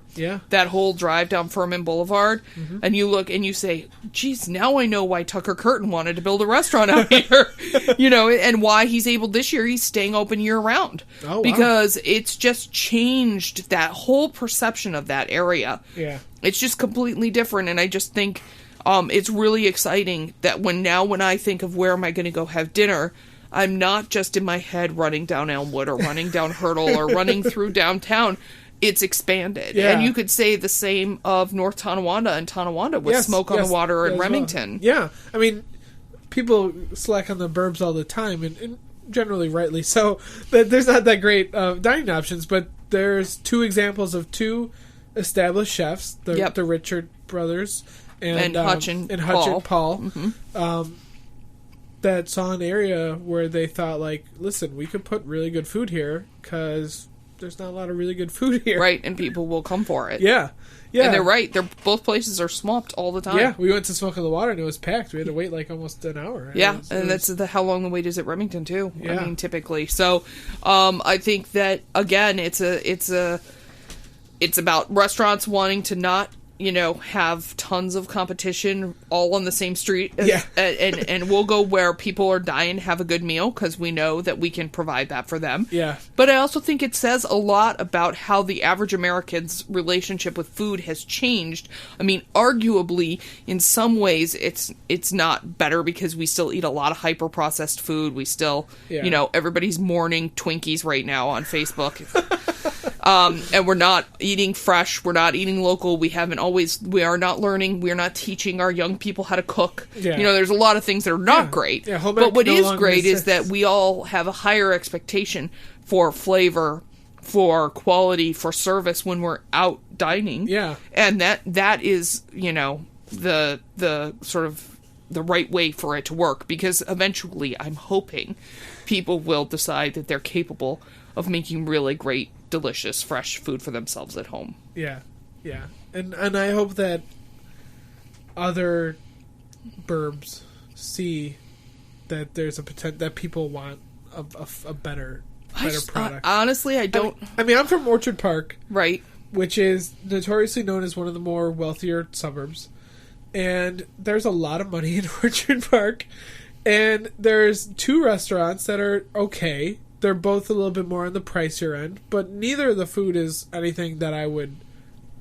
that whole drive down Furman Boulevard, and you look and you say, geez, now I know why Tucker Curtin wanted to build a restaurant out here. You know, and why he's able this year, he's staying open year round. Oh, wow. Because it's just changed that whole perception of that area. Yeah. It's just completely different, and I just think it's really exciting that when I think of where am I going to go have dinner, I'm not just in my head running down Elmwood or running down Hurdle or running through downtown. It's expanded. Yeah. And you could say the same of North Tonawanda and Tonawanda with Smoke on the Water and Remington. Well. Yeah. I mean, people slack on the burbs all the time, and generally rightly so. But there's not that great dining options, but there's two examples of two established chefs, the Richard brothers and Hutch and Paul. Mm-hmm. That saw an area where they thought, like, listen, we could put really good food here because there's not a lot of really good food here. Right, and people will come for it. Yeah. Yeah. And they're right. Both places are swamped all the time. Yeah, we went to Smoke on the Water and it was packed. We had to wait like almost an hour. Yeah, that's how long the wait is at Remington too. Yeah. I mean, typically. So, I think that again, it's about restaurants wanting to not, have tons of competition all on the same street. And we'll go where people are dying to have a good meal because we know that we can provide that for them. Yeah. But I also think it says a lot about how the average American's relationship with food has changed. I mean, arguably, in some ways, it's not better because we still eat a lot of hyper-processed food. We still, everybody's mourning Twinkies right now on Facebook. And we're not eating fresh. We're not eating local. We are not learning. We are not teaching our young people how to cook. Yeah. There's a lot of things that are not great. Yeah, but what is great is that we all have a higher expectation for flavor, for quality, for service when we're out dining. Yeah. And that is, the sort of the right way for it to work, because eventually I'm hoping people will decide that they're capable of making really great, delicious, fresh food for themselves at home. Yeah, yeah, and I hope that other burbs see that there's a potential that people want a better product. Honestly, I don't. I mean, I'm from Orchard Park, right, which is notoriously known as one of the more wealthier suburbs, and there's a lot of money in Orchard Park, and there's 2 restaurants that are okay. They're both a little bit more on the pricier end, but neither of the food is anything that I would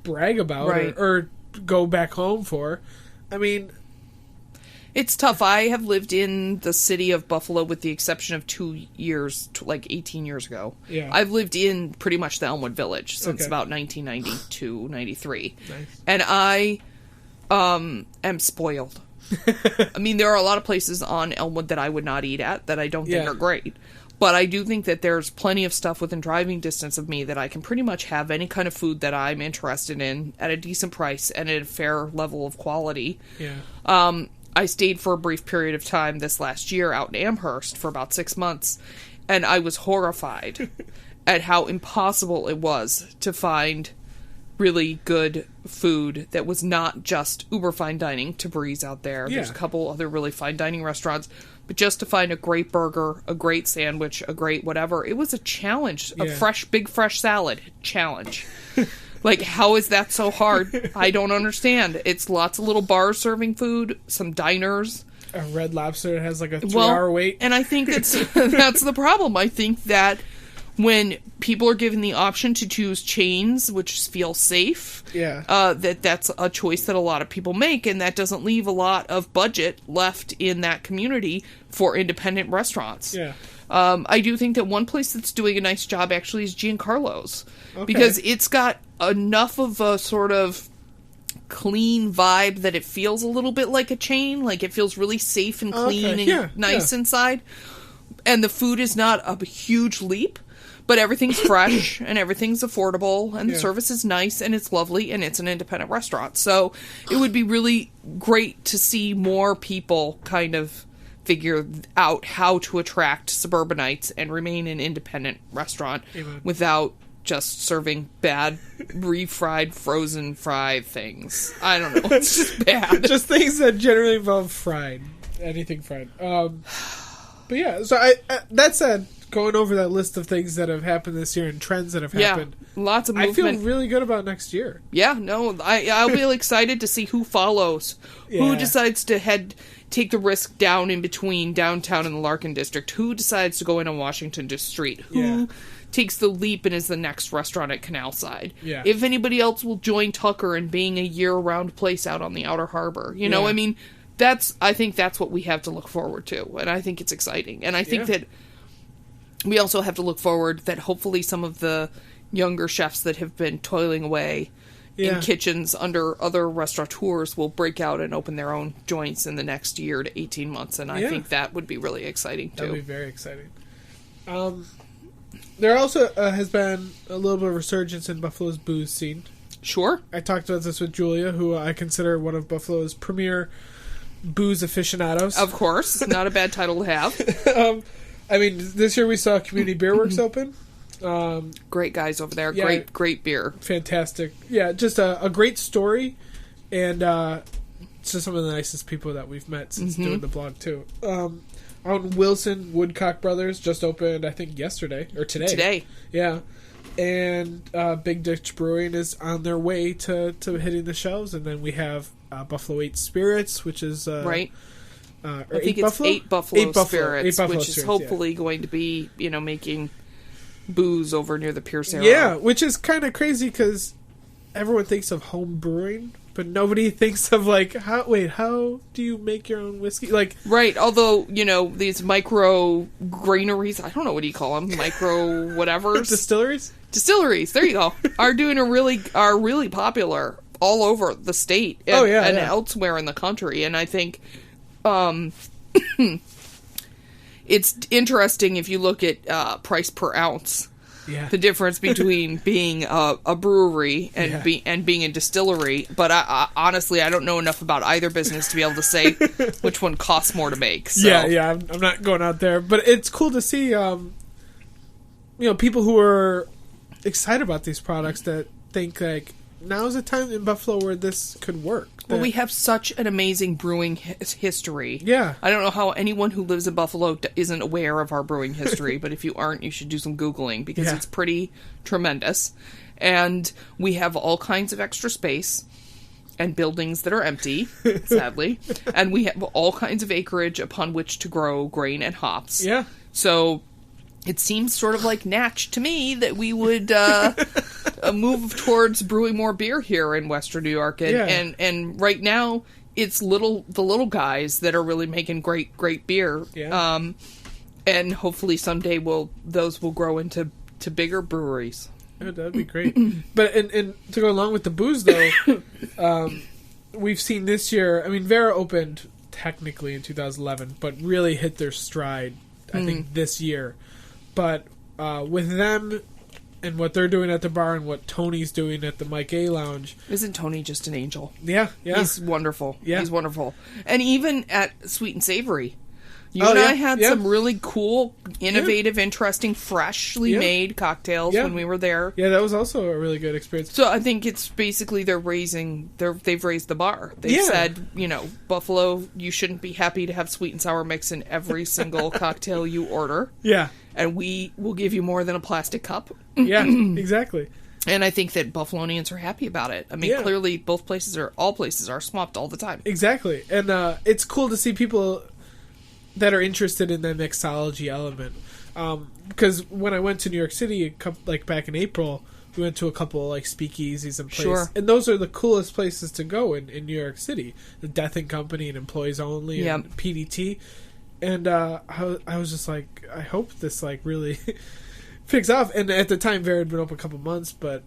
brag about or go back home for. I mean, it's tough. I have lived in the city of Buffalo with the exception of 2 years, like 18 years ago. Yeah. I've lived in pretty much the Elmwood Village since about 1992, 93. Nice. And I am spoiled. I mean, there are a lot of places on Elmwood that I would not eat at that I don't think are great. But I do think that there's plenty of stuff within driving distance of me that I can pretty much have any kind of food that I'm interested in at a decent price and at a fair level of quality. Yeah. I stayed for a brief period of time this last year out in Amherst for about 6 months, and I was horrified at how impossible it was to find really good food that was not just uber fine dining to Breeze out there. Yeah. There's a couple other really fine dining restaurants. But just to find a great burger, a great sandwich, a great whatever, it was a challenge. A big fresh salad challenge. Like, how is that so hard? I don't understand. It's lots of little bars serving food, some diners. A Red Lobster that has like a 3-hour wait. And I think that's the problem. I think that when people are given the option to choose chains, which feel safe, that's a choice that a lot of people make, and that doesn't leave a lot of budget left in that community for independent restaurants. Yeah. I do think that one place that's doing a nice job actually is Giancarlo's, because it's got enough of a sort of clean vibe that it feels a little bit like a chain, like it feels really safe and clean and nice inside, and the food is not a huge leap. But everything's fresh, and everything's affordable, and the service is nice, and it's lovely, and it's an independent restaurant. So it would be really great to see more people kind of figure out how to attract suburbanites and remain an independent restaurant without just serving bad, refried, frozen fried things. I don't know. It's just bad. Just things that generally involve fried. Anything fried. But yeah, so that said, going over that list of things that have happened this year and trends that have happened. Lots of movement. I feel really good about next year. Yeah, no, I'll be excited to see who follows. Who decides to take the risk down in between downtown and the Larkin District? Who decides to go in on Washington Street? Who takes the leap and is the next restaurant at Canal Side? Yeah. If anybody else will join Tucker in being a year-round place out on the Outer Harbor. You know, I mean, I think that's what we have to look forward to, and I think it's exciting. And I think that we also have to look forward that hopefully some of the younger chefs that have been toiling away in kitchens under other restaurateurs will break out and open their own joints in the next year to 18 months. And I think that would be really exciting, too. That would be very exciting. There also has been a little bit of resurgence in Buffalo's booze scene. Sure. I talked about this with Julia, who I consider one of Buffalo's premier booze aficionados. Of course. Not a bad title to have. I mean, this year we saw Community Beer Works open. Great guys over there. Yeah, Great beer. Fantastic. Yeah, just a great story, and just some of the nicest people that we've met since doing the blog too. Out in Wilson, Woodcock Brothers just opened, I think, yesterday or today. Today. Yeah. And Big Ditch Brewing is on their way to hitting the shelves. And then we have Buffalo 8 Spirits, which is... right. I think it's Buffalo? 8 Buffalo Spirits, Buffalo which is Spirits, hopefully going to be, making booze over near the Pierce area. Yeah, which is kind of crazy because everyone thinks of home brewing, but nobody thinks of, like, how do you make your own whiskey? Like, right, although, these micro graineries, I don't know, what do you call them? Micro whatevers? Distilleries, there you go, are really popular all over the state and elsewhere in the country. And I think it's interesting if you look at price per ounce. Yeah. The difference between being a brewery and being a distillery, but I honestly, I don't know enough about either business to be able to say which one costs more to make. So. Yeah, I'm not going out there, but it's cool to see, people who are excited about these products that think like now's a time in Buffalo where this could work. Well, we have such an amazing brewing history. Yeah. I don't know how anyone who lives in Buffalo isn't aware of our brewing history, but if you aren't, you should do some Googling because it's pretty tremendous. And we have all kinds of extra space and buildings that are empty, sadly. And we have all kinds of acreage upon which to grow grain and hops. Yeah. So it seems sort of like Natch to me that we would move towards brewing more beer here in Western New York. And right now, it's the little guys that are really making great beer. Yeah. And hopefully someday those will grow into bigger breweries. Oh, that'd be great. But and to go along with the booze, though, we've seen this year, I mean, Vera opened technically in 2011, but really hit their stride, I think, this year. But with them and what they're doing at the bar and what Tony's doing at the Mike A Lounge. Isn't Tony just an angel? Yeah. He's wonderful. Yeah. He's wonderful. And even at Sweet and Savory. You and I had some really cool, innovative, interesting, freshly made cocktails when we were there. Yeah, that was also a really good experience. So I think it's basically they've raised the bar. They've said, Buffalo, you shouldn't be happy to have sweet and sour mix in every single cocktail you order. Yeah. And we will give you more than a plastic cup. Yeah, exactly. And I think that Buffalonians are happy about it. I mean, clearly all places are swamped all the time. Exactly. And it's cool to see people that are interested in that mixology element. Because when I went to New York City, back in April, we went to a couple speakeasies and places. Sure. And those are the coolest places to go in New York City. The Death and Company and Employees Only and PDT. And I was just like, I hope this really picks off. And at the time, Vera had been open a couple months, but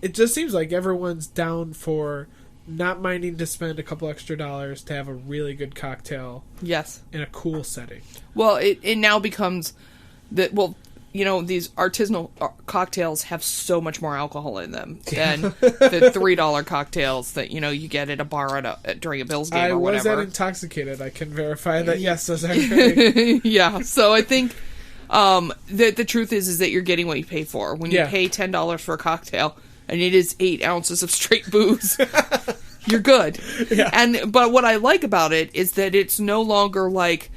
it just seems like everyone's down for not minding to spend a couple extra dollars to have a really good cocktail. Yes. In a cool setting. Well, it now becomes that. Well, these artisanal cocktails have so much more alcohol in them than the $3 cocktails that you get at a bar during a Bills game or whatever. I was that intoxicated. I can verify that. Yes, those are great. Yeah. So I think the truth is that you're getting what you pay for when you pay $10 for a cocktail. And it is 8 ounces of straight booze. You're good. Yeah. But what I like about it is that it's no longer like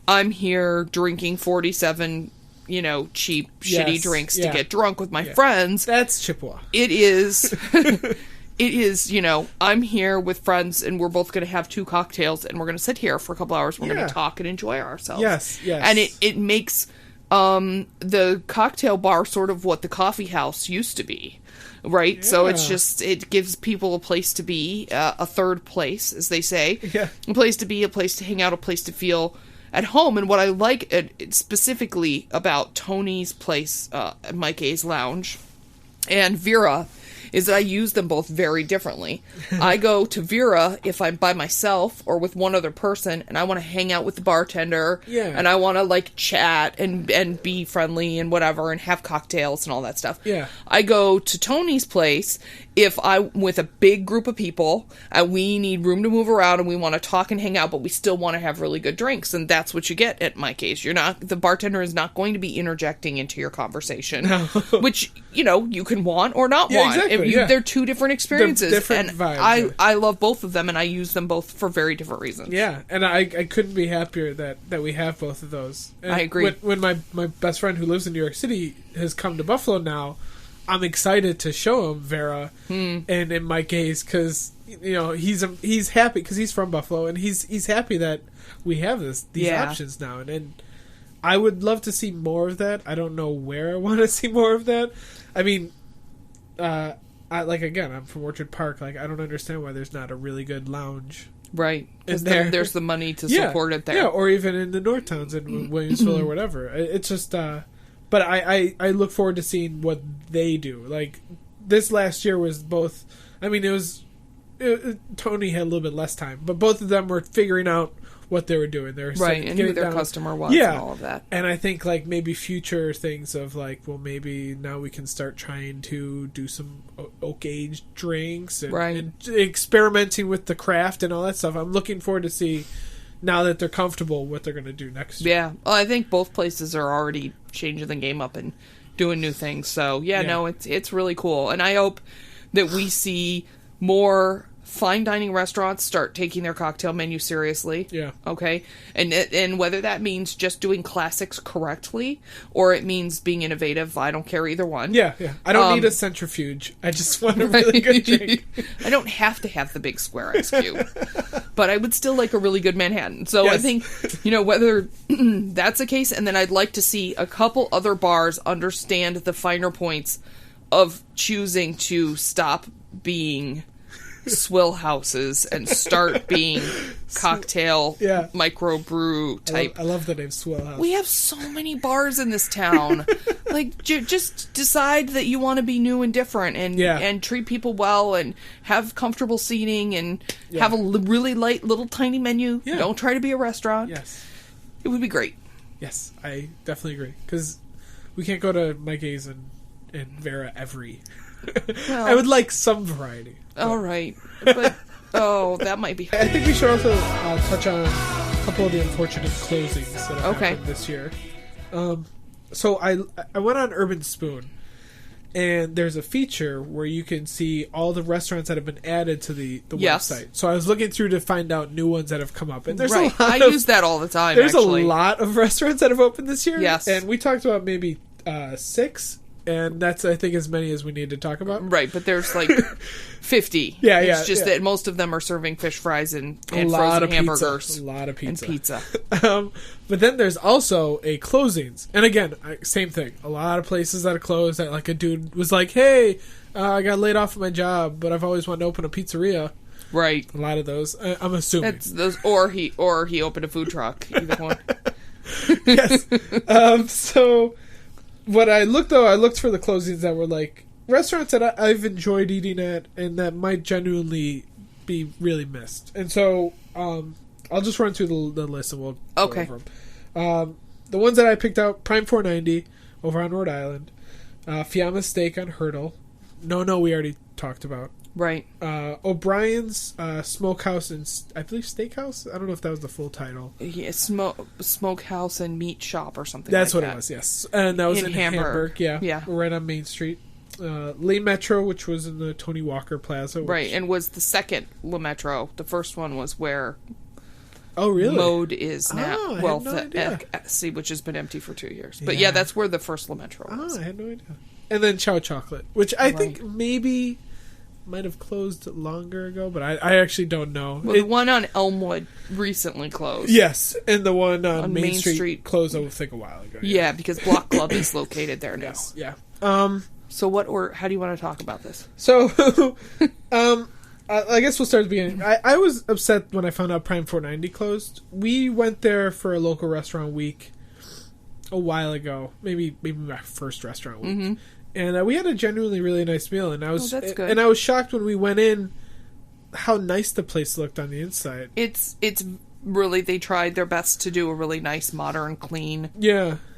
I'm here drinking 47, cheap, shitty drinks to get drunk with my friends. That's Chippewa. It is. It is. I'm here with friends, and we're both going to have 2 cocktails, and we're going to sit here for a couple hours. We're going to talk and enjoy ourselves. Yes. And it makes the cocktail bar sort of what the coffee house used to be. Right? Yeah. So it gives people a place to be, a third place, as they say. Yeah. A place to be, a place to hang out, a place to feel at home. And what I like specifically about Tony's place, Mike A's Lounge, and Vera, is that I use them both very differently. I go to Vera if I'm by myself or with one other person, and I want to hang out with the bartender, and I want to chat and be friendly and whatever, and have cocktails and all that stuff. Yeah. I go to Tony's place if I'm with a big group of people, we need room to move around and we want to talk and hang out, but we still want to have really good drinks, and that's what you get at my case. The bartender is not going to be interjecting into your conversation, which, you can want or not want. Exactly, They're two different experiences. They're different and vibes. I love both of them, and I use them both for very different reasons. Yeah, and I couldn't be happier that we have both of those. And I agree. When my best friend who lives in New York City has come to Buffalo now, I'm excited to show him Vera and in my case, because he's happy because he's from Buffalo, and he's happy that we have these options now, and I would love to see more of that. I don't know where I want to see more of that. I mean, I'm from Orchard Park. Like, I don't understand why there's not a really good lounge. Right, because there's the money to support it there. Yeah, or even in the North Towns in Williamsville or whatever. It's just, but I look forward to seeing what they do. Like, this last year was both, I mean, Tony had a little bit less time, but both of them were figuring out what they were doing. They were and who their customer was and all of that. And I think, like, maybe future things of, like, well, maybe now we can start trying to do some oak-aged drinks and experimenting with the craft and all that stuff. I'm looking forward to see, now that they're comfortable, what they're going to do next year. Yeah. Well, I think both places are already changing the game up and doing new things. So, no, it's really cool. And I hope that we see more fine dining restaurants start taking their cocktail menu seriously. Yeah. Okay. And whether that means just doing classics correctly or it means being innovative, I don't care either one. Yeah. I don't need a centrifuge. I just want a really good drink. I don't have to have the big square ice cube, but I would still like a really good Manhattan. So I think, whether that's the case, and then I'd like to see a couple other bars understand the finer points of choosing to stop being swill houses and start being cocktail microbrew type. I love the name Swill House. We have so many bars in this town. Like, just decide that you want to be new and different, and treat people well, and have comfortable seating, and have a really light little tiny menu. Don't try to be a restaurant. Yes, it would be great. Yes, I definitely agree, because we can't go to Mikey's and Vera every. Well, I would like some variety. All right, but that might be hard. I think we should also touch on a couple of the unfortunate closings that have happened this year. So I went on Urban Spoon, and there's a feature where you can see all the restaurants that have been added to the website. So I was looking through to find out new ones that have come up, and there's a lot I use that all the time. There's a lot of restaurants that have opened this year. Yes, and we talked about maybe 6. And that's, I think, as many as we need to talk about. Right, but there's like 50. It's just that most of them are serving fish fries and frozen hamburgers. A lot of pizza. And pizza. But then there's also a closings. And again, same thing. A lot of places that are closed that, like, a dude was like, hey, I got laid off of my job, but I've always wanted to open a pizzeria. Right. A lot of those. I'm assuming. That's those, or he opened a food truck. Either one. Yes. So what I looked for the closings that were like restaurants that I've enjoyed eating at and that might genuinely be really missed. And so I'll just run through the list and we'll go over them. The ones that I picked out: Prime 490 over on Rhode Island, Fiamma Steak on Hurdle. No, we already talked about. Right. O'Brien's Smokehouse and I believe Steakhouse. I don't know if that was the full title. Yeah, Smokehouse and Meat Shop or something. That's like what it was. Yes, and that was in Hamburg. Yeah, right on Main Street. Le Metro, which was in the Tony Walker Plaza. Right, and was the second Le Metro. The first one was where. Oh, really? Mode is now. I had no idea. Which has been empty for 2 years. But yeah, that's where the first Le Metro was. I had no idea. And then Chow Chocolate, which I think maybe might have closed longer ago, but I actually don't know. Well, the one on Elmwood recently closed. Yes, and the one on Main Street closed, I think, a while ago. Yeah, because Block Club is located there now. Yes, yeah. So how do you want to talk about this? So, I guess we'll start at the beginning. I was upset when I found out Prime 490 closed. We went there for a local restaurant week a while ago, maybe my first restaurant week. Mm-hmm. And we had a genuinely really nice meal, and I was and I was shocked when we went in how nice the place looked on the inside. It's really they tried their best to do a really nice, modern, clean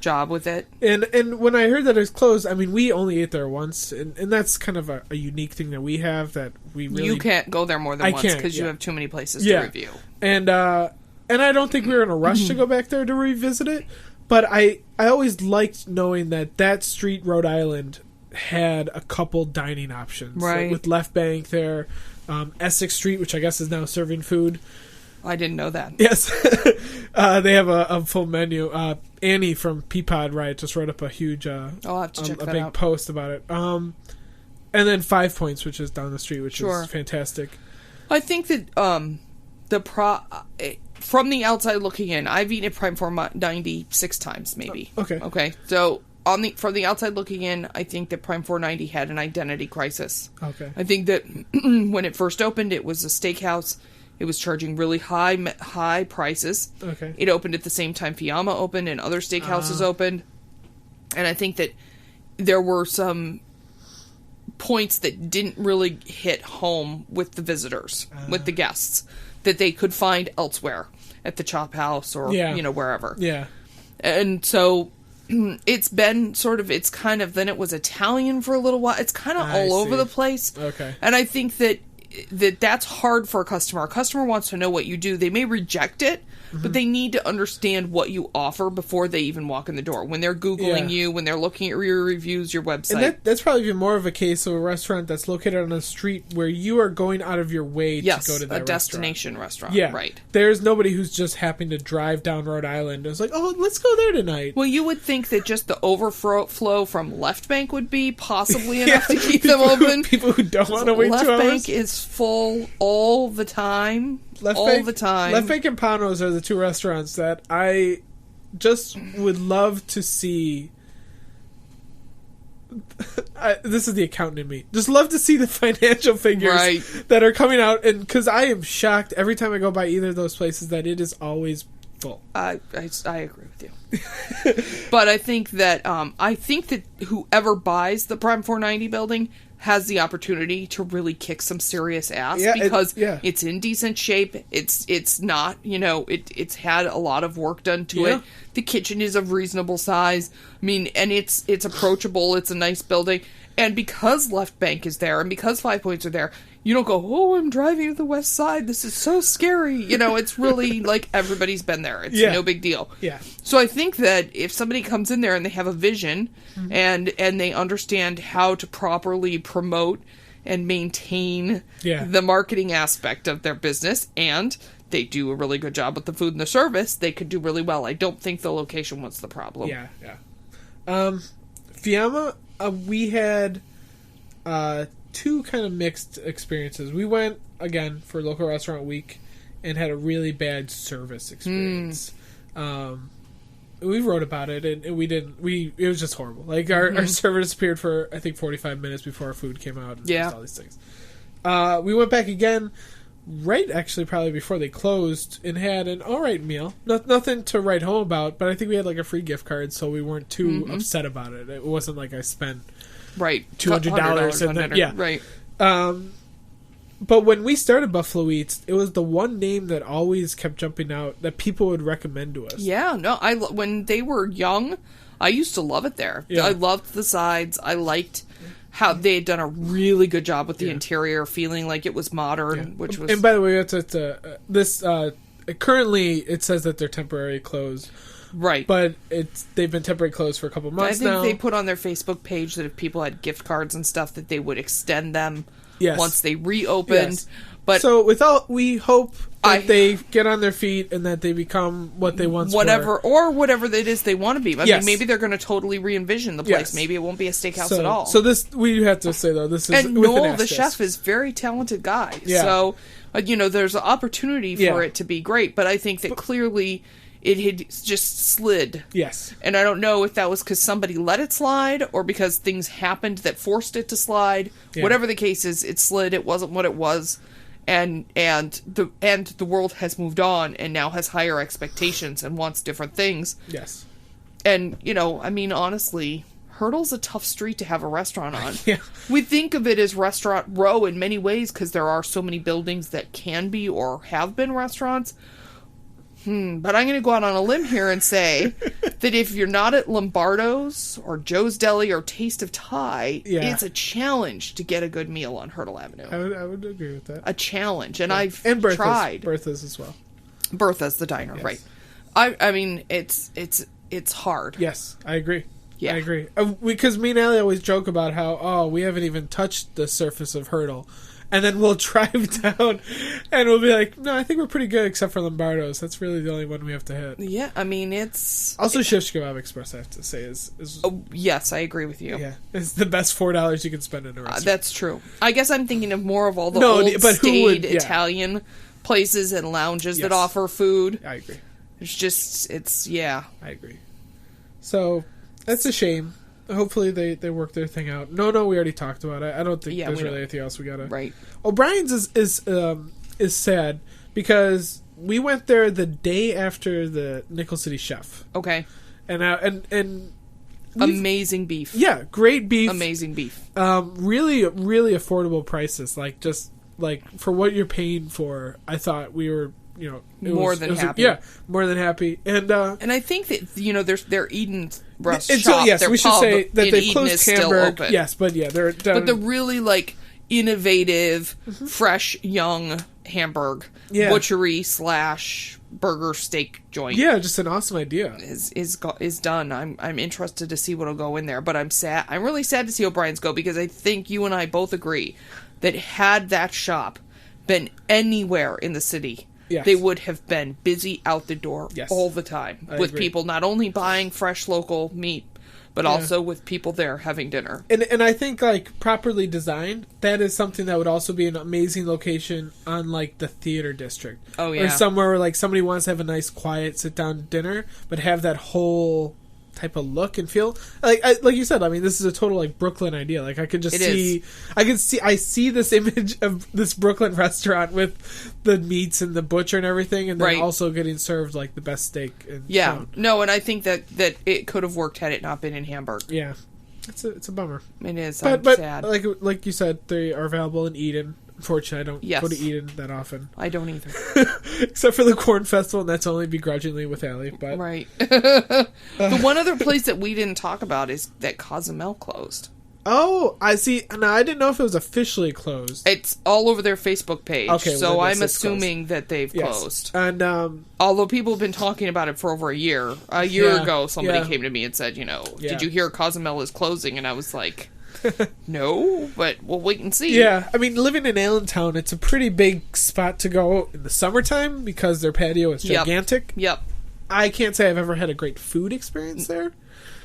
job with it. And when I heard that it was closed, I mean, we only ate there once, and that's kind of a unique thing that we have that we really... You can't go there more than once because you have too many places to review. And I don't think we were in a rush to go back there to revisit it, but I always liked knowing that street, Rhode Island, had a couple dining options. Right. Like with Left Bank there, Essex Street, which I guess is now serving food. I didn't know that. Yes. They have a full menu. Annie from Peapod Riot just wrote up a huge I'll have to check that big out. post about it. And then 5 Points, which is down the street, which is fantastic. I think that from the outside looking in, I've eaten at Prime 490 6 times, maybe. Okay. So from the outside looking in, I think that Prime 490 had an identity crisis. Okay. I think that when it first opened, it was a steakhouse. It was charging really high prices. Okay. It opened at the same time Fiamma opened and other steakhouses opened. And I think that there were some points that didn't really hit home with the visitors, with the guests, that they could find elsewhere at the Chop House or, wherever. Yeah. And so it's been then it was Italian for a little while. It's kind of all over the place. Okay. And I think that's hard for a customer. A customer wants to know what you do. They may reject it, but they need to understand what you offer before they even walk in the door. When they're Googling you, when they're looking at your reviews, your website. And that's probably even more of a case of a restaurant that's located on a street where you are going out of your way to go to that a destination restaurant. Yeah. Right. There's nobody who's just happening to drive down Rhode Island and is like, oh, let's go there tonight. Well, you would think that just the overflow from Left Bank would be possibly enough to keep them open. People who don't want to wait 2 hours. Left Bank is full all the time. The time. Left Bank and Panos are the 2 restaurants that I just would love to see. This is the accountant in me. Just love to see the financial figures that are coming out, and because I am shocked every time I go by either of those places that it is always full. I agree with you, but I think that whoever buys the Prime 490 building has the opportunity to really kick some serious ass because it's in decent shape. It's not, it's had a lot of work done to it. The kitchen is of reasonable size. I mean, and it's approachable. It's a nice building. And because Left Bank is there and because 5 Points are there, you don't go, oh, I'm driving to the west side. This is so scary. It's really like everybody's been there. It's no big deal. Yeah. So I think that if somebody comes in there and they have a vision and they understand how to properly promote and maintain the marketing aspect of their business, and they do a really good job with the food and the service, they could do really well. I don't think the location was the problem. Yeah. Fiamma, we had 2 kind of mixed experiences. We went, again, for local restaurant week and had a really bad service experience. We wrote about it, and it was just horrible. Like, our server disappeared for, I think, 45 minutes before our food came out. And all these things. We went back again, probably before they closed, and had an alright meal. Nothing to write home about, but I think we had, like, a free gift card, so we weren't too upset about it. It wasn't like I spent... $200 and then, right. But when we started Buffalo Eats, it was the one name that always kept jumping out that people would recommend to us. Yeah, no, when they were young, I used to love it there. I loved the sides. I liked how they had done a really good job with the interior, feeling like it was modern, which was. And by the way, this currently it says that they're temporarily closed. Right. But they've been temporarily closed for a couple months now. I think they put on their Facebook page that if people had gift cards and stuff, that they would extend them once they reopened. Yes. But so we hope that they get on their feet and that they become what they once were. Or whatever it is they want to be. I mean, maybe they're going to totally re-envision the place. Yes. Maybe it won't be a steakhouse at all. So this, we have to say, though, this is and Noel, the chef, is a very talented guy. Yeah. So, there's an opportunity for it to be great. But I think that clearly... it had just slid. Yes. And I don't know if that was because somebody let it slide or because things happened that forced it to slide. Yeah. Whatever the case is, it slid. It wasn't what it was. And the world has moved on and now has higher expectations and wants different things. Yes. And, honestly, Hurdle's a tough street to have a restaurant on. Yeah. We think of it as Restaurant Row in many ways because there are so many buildings that can be or have been restaurants. But I'm going to go out on a limb here and say that if you're not at Lombardo's or Joe's Deli or Taste of Thai, it's a challenge to get a good meal on Hurdle Avenue. I would agree with that. A challenge. And I've Bertha's, tried. Bertha's as well. Bertha's, the diner, right. I mean, it's hard. Yes, I agree. Yeah. I agree. Because me and Allie always joke about how, we haven't even touched the surface of Hurdle. And then we'll drive down and we'll be like, no, I think we're pretty good except for Lombardo's. That's really the only one we have to hit. Yeah, I mean, it's... Also, Shish Kebab Express, I have to say, is Oh, yes, I agree with you. Yeah, it's the best $4 you can spend in a restaurant. That's true. I guess I'm thinking of more of all the old staid Italian places and lounges that offer food. I agree. Yeah. I agree. So, that's a shame. Hopefully they work their thing out. No, we already talked about it. I don't think there's really anything else we gotta... Right. O'Brien's is sad because we went there the day after the Nickel City Chef. Okay. And amazing beef. Yeah, great beef. Amazing beef. Really, really affordable prices. Like, just, like, for what you're paying for, I thought we were... more than happy. More than happy. And I think that, their Eden shop, yes, we should say that they closed Hamburg. Yes, but they're done. But the really, like, innovative, fresh, young Hamburg butchery / burger steak joint. Yeah, just an awesome idea. Is done. I'm interested to see what'll go in there, but I'm sad. I'm really sad to see O'Brien's go because I think you and I both agree that had that shop been anywhere in the city, they would have been busy out the door all the time with people not only buying fresh local meat, but also with people there having dinner. And I think, like, properly designed, that is something that would also be an amazing location on, like, the theater district. Oh, yeah. Or somewhere where, like, somebody wants to have a nice, quiet, sit-down dinner, but have that whole type of look and feel. Like you said, I mean, this is a total, like, Brooklyn idea. Like, I could just I see this image of this Brooklyn restaurant with the meats and the butcher and everything, and then also getting served, like, the best steak in town. No, and I think that it could have worked had it not been in Hamburg. Yeah. It's a bummer. It is. But sad. Like you said, they are available in Eden. Unfortunately, I don't go to Eden that often. I don't either. Except for the Corn Festival, and that's only begrudgingly with Allie. But right. The one other place that we didn't talk about is that Cozumel closed. Oh, I see. Now, I didn't know if it was officially closed. It's all over their Facebook page, okay, so I'm assuming that they've closed. And although people have been talking about it for over a year. A year ago, somebody came to me and said, did you hear Cozumel is closing? And I was like... No, but we'll wait and see. Yeah, I mean, living in Allentown, it's a pretty big spot to go in the summertime because their patio is gigantic. Yep. I can't say I've ever had a great food experience there.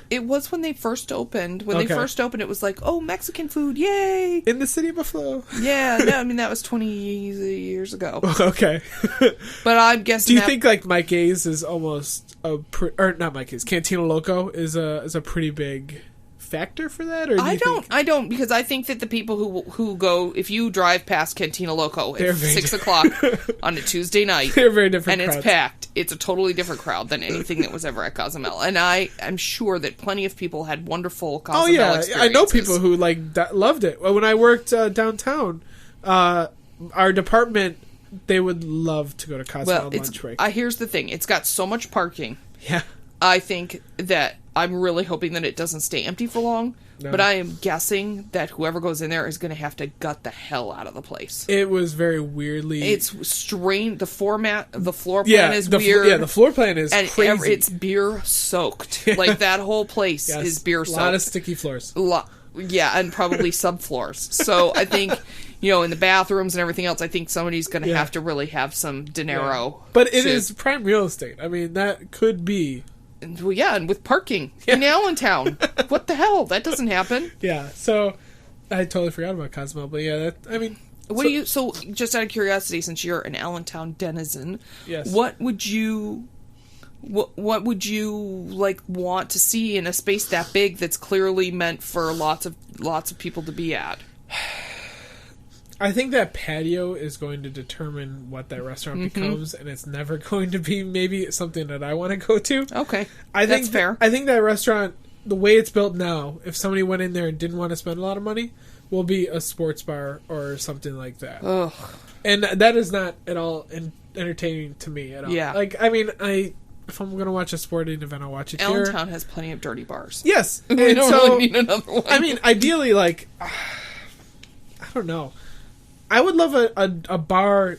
It was when they first opened. When they first opened, it was like, oh, Mexican food, yay! In the city of Buffalo. Yeah, no, I mean, that was 20 years ago. Okay. But I'm guessing do you think, like, Mike A's is almost or not Mike A's, Cantina Loco is a pretty big... factor for that? Or I don't, because I think that the people who go, if you drive past Cantina Loco at 6 o'clock on a Tuesday night, they're very different, and crowds. It's packed, it's a totally different crowd than anything that was ever at Cozumel. And I'm sure that plenty of people had wonderful Cozumel experiences. I know people who loved it. When I worked downtown, our department, they would love to go to Cozumel on lunch break. Here's the thing, it's got so much parking. Yeah. I think that I'm really hoping that it doesn't stay empty for long, but I am guessing that whoever goes in there is going to have to gut the hell out of the place. It was very weirdly... It's strange. The floor plan is weird. The floor plan is crazy. It's beer-soaked. Like, that whole place is beer-soaked. A lot of sticky floors. And probably subfloors. So I think... in the bathrooms and everything else, I think somebody's going to have to really have some dinero. Yeah. But it is prime real estate. I mean, that could be... Well, yeah, and with parking in Allentown. What the hell? That doesn't happen. Yeah, so I totally forgot about Cozumel, but So just out of curiosity, since you're an Allentown denizen, yes. What would you like want to see in a space that big that's clearly meant for lots of people to be at? I think that patio is going to determine what that restaurant becomes, and it's never going to be maybe something that I want to go to. Okay, that's fair. I think that restaurant, the way it's built now, if somebody went in there and didn't want to spend a lot of money, will be a sports bar or something like that. Ugh. And that is not at all entertaining to me at all. Yeah. Like, I mean, if I'm going to watch a sporting event, I'll watch it here. Allentown has plenty of dirty bars. Yes. We don't really need another one. I mean, ideally, like, I don't know. I would love a bar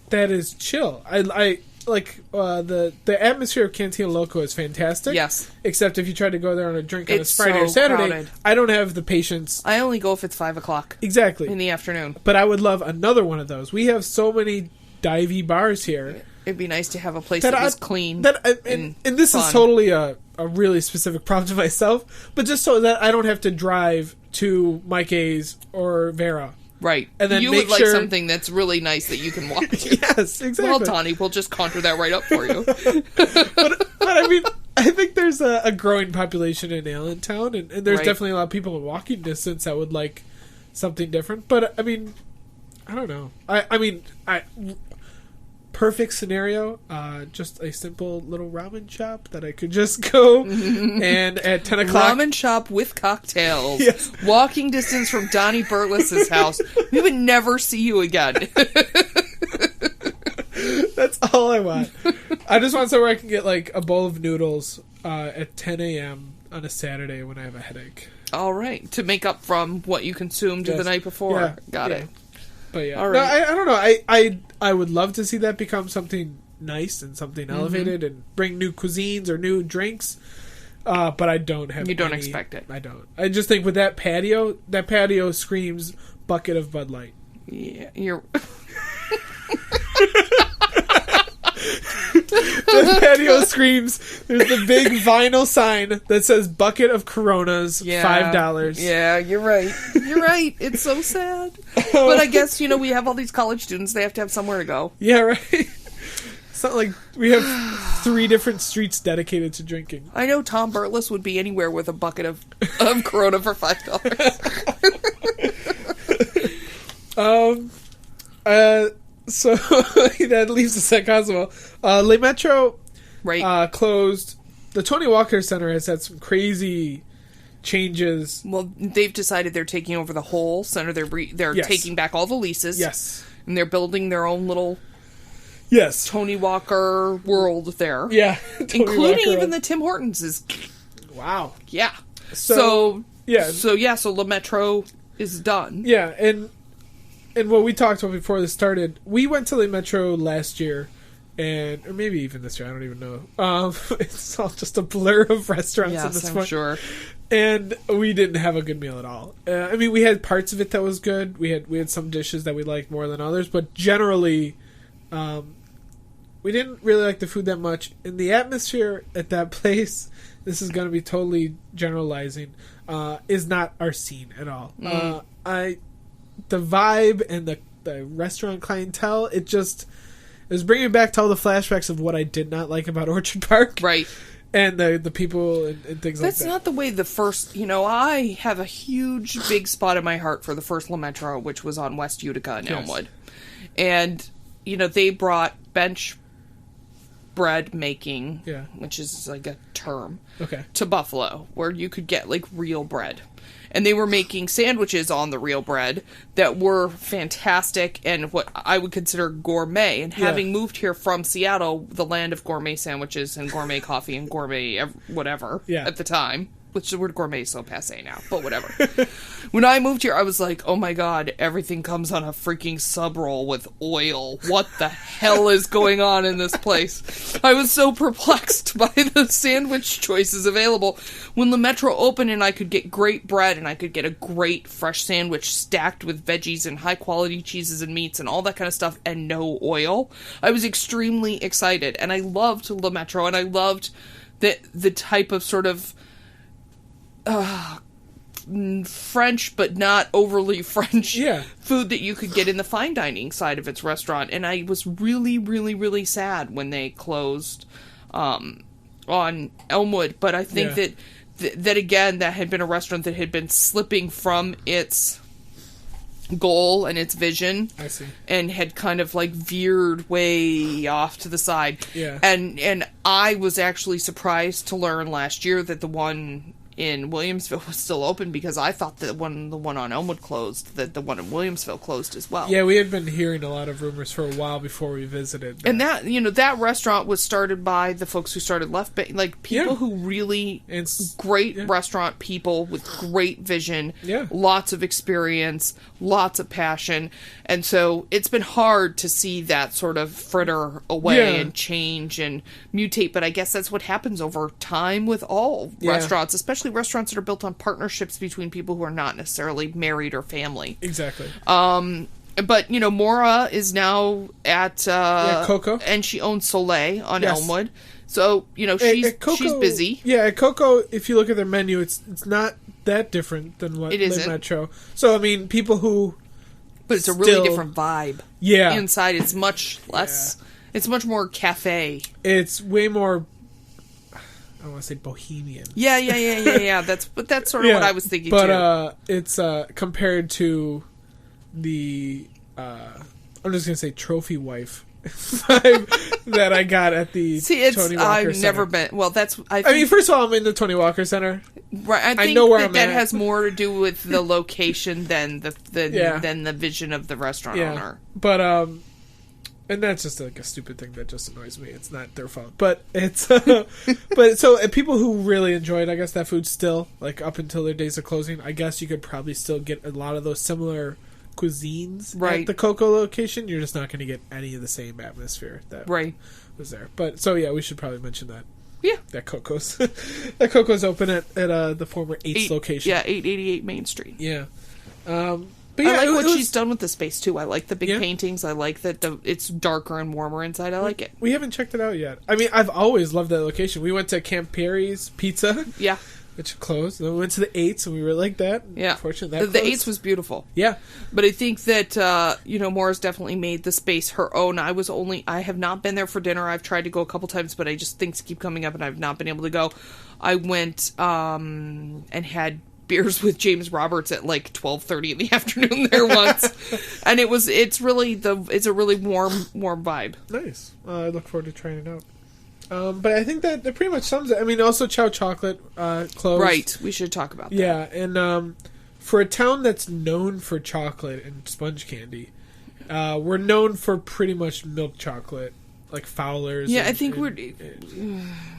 that is chill. I like the atmosphere of Cantina Loco is fantastic. Yes. Except if you try to go there on a drink on a It's Friday or so Saturday, crowded. I don't have the patience. I only go if it's 5 o'clock Exactly. in the afternoon. But I would love another one of those. We have so many divey bars here. It'd be nice to have a place that was clean. And this fun. is totally a really specific problem to myself, but just so that I don't have to drive to Mike A's or Vera. Right. And then you make would like sure- something that's really nice that you can walk to. Yes, exactly. Well, Donnie, we'll just conjure that right up for you. But I mean, I think there's a growing population in Allentown, and there's Right. definitely a lot of people in walking distance that would like something different. But I mean, I don't know. I mean, perfect scenario, just a simple little ramen shop that I could just go and at 10 o'clock. Ramen shop with cocktails. Yes. Walking distance from Donnie Burtless's house. We would never see you again. That's all I want. I just want somewhere I can get like a bowl of noodles at 10 a.m. on a Saturday when I have a headache. All right. To make up from what you consumed Yes. the night before. Yeah, Got yeah. it. But yeah, All no, right. I don't know. I would love to see that become something nice and something Mm-hmm. elevated and bring new cuisines or new drinks. But I don't have. You don't any- expect it. I don't. I just think with that patio screams bucket of Bud Light. Yeah, you're... The patio screams. There's the big vinyl sign that says bucket of Coronas, $5. Yeah, you're right. You're right. It's so sad. But I guess, we have all these college students. They have to have somewhere to go. Yeah, right. It's not like we have 3 different streets dedicated to drinking. I know Tom Burtless would be anywhere with a bucket of Corona for $5. So that leaves us at Cosmo. Le Metro Right. closed. The Tony Walker Center has had some crazy changes. Well, they've decided they're taking over the whole center. They're Yes. taking back all the leases. Yes. And they're building their own little Yes. Tony Walker world there. Yeah. Tony Including Walker. even the Tim Hortons is... Wow. Yeah. So, yeah. So Le Metro is done. Yeah, and what we talked about before this started, we went to Le Metro last year, or maybe even this year, I don't even know. It's all just a blur of restaurants at this Yes, I'm point. sure. And we didn't have a good meal at all. I mean, we had parts of it that was good. We had some dishes that we liked more than others, but generally, we didn't really like the food that much. And the atmosphere at that place, this is going to be totally generalizing, is not our scene at all. The vibe and the restaurant clientele, it was bringing back to all the flashbacks of what I did not like about Orchard Park. Right. And the people and things like that. That's not the way the first... I have a huge, big spot in my heart for the first La Metro, which was on West Utica in Elmwood. And, they brought bench bread making, which is like a term, to Buffalo, where you could get, like, real bread. And they were making sandwiches on the real bread that were fantastic and what I would consider gourmet. And having moved here from Seattle, the land of gourmet sandwiches and gourmet coffee and gourmet whatever at the time, which the word gourmet is so passé now, but whatever. When I moved here, I was like, oh my god, everything comes on a freaking sub roll with oil. What the hell is going on in this place? I was so perplexed by the sandwich choices available. When the Metro opened and I could get great bread and I could get a great fresh sandwich stacked with veggies and high quality cheeses and meats and all that kind of stuff and no oil, I was extremely excited. And I loved Le Metro and I loved the type of sort of French but not overly French food that you could get in the fine dining side of its restaurant. And I was really, really, really sad when they closed on Elmwood. But I think that again, that had been a restaurant that had been slipping from its goal and its vision. I see. And had kind of like veered way off to the side. Yeah. And I was actually surprised to learn last year that the one in Williamsville was still open, because I thought that when the one on Elmwood closed, that the one in Williamsville closed as well. Yeah, we had been hearing a lot of rumors for a while before we visited. And that, that restaurant was started by the folks who started Left Bank, like people who really great restaurant people with great vision, lots of experience, lots of passion. And so it's been hard to see that sort of fritter away and change and mutate, but I guess that's what happens over time with all restaurants, especially restaurants that are built on partnerships between people who are not necessarily married or family. Exactly. But, Maura is now at Coco. And she owns Soleil on Elmwood. So, she's busy. Yeah, at Coco, if you look at their menu, it's not that different than what Le Metro. So, I mean, people who... But it's a really different vibe. Yeah. Inside, it's much less... Yeah. It's much more cafe. It's way more... I don't want to say bohemian. Yeah. That's sort of what I was thinking, too. But it's compared to the... I'm just going to say trophy wife that I got at the Tony Walker Center. Never been... Well, that's... I mean, first of all, I'm in the Tony Walker Center. Right, I think know where I'm that at. has more to do with the location than the vision of the restaurant owner. But and that's just like a stupid thing that just annoys me. It's not their fault, but it's but so people who really enjoyed, I guess, that food still, like up until their days of closing, I guess you could probably still get a lot of those similar cuisines at the Coco location. You're just not going to get any of the same atmosphere that was there. But so we should probably mention that. Yeah, that Coco's open at the former 8's location. Yeah, 888 Main Street. Yeah. But I like what she's done with the space too. I like the big paintings. I like that it's darker and warmer inside. I like it. We haven't checked it out yet. I mean, I've always loved that location. We went to Camp Perry's Pizza. Yeah. Which closed. Then we went to the 8's and we really liked that. Yeah. Unfortunately, that the 8's was beautiful. Yeah. But I think that, Maura's definitely made the space her own. I have not been there for dinner. I've tried to go a couple times, but I just things keep coming up and I've not been able to go. I went and had beers with James Roberts at like 12:30 in the afternoon there once. And it's a really warm vibe. Nice. I look forward to trying it out. But I think that pretty much sums it. I mean, also Chow Chocolate closed. Right. We should talk about that. Yeah, and for a town that's known for chocolate and sponge candy, we're known for pretty much milk chocolate, like Fowler's. Yeah, I think we're...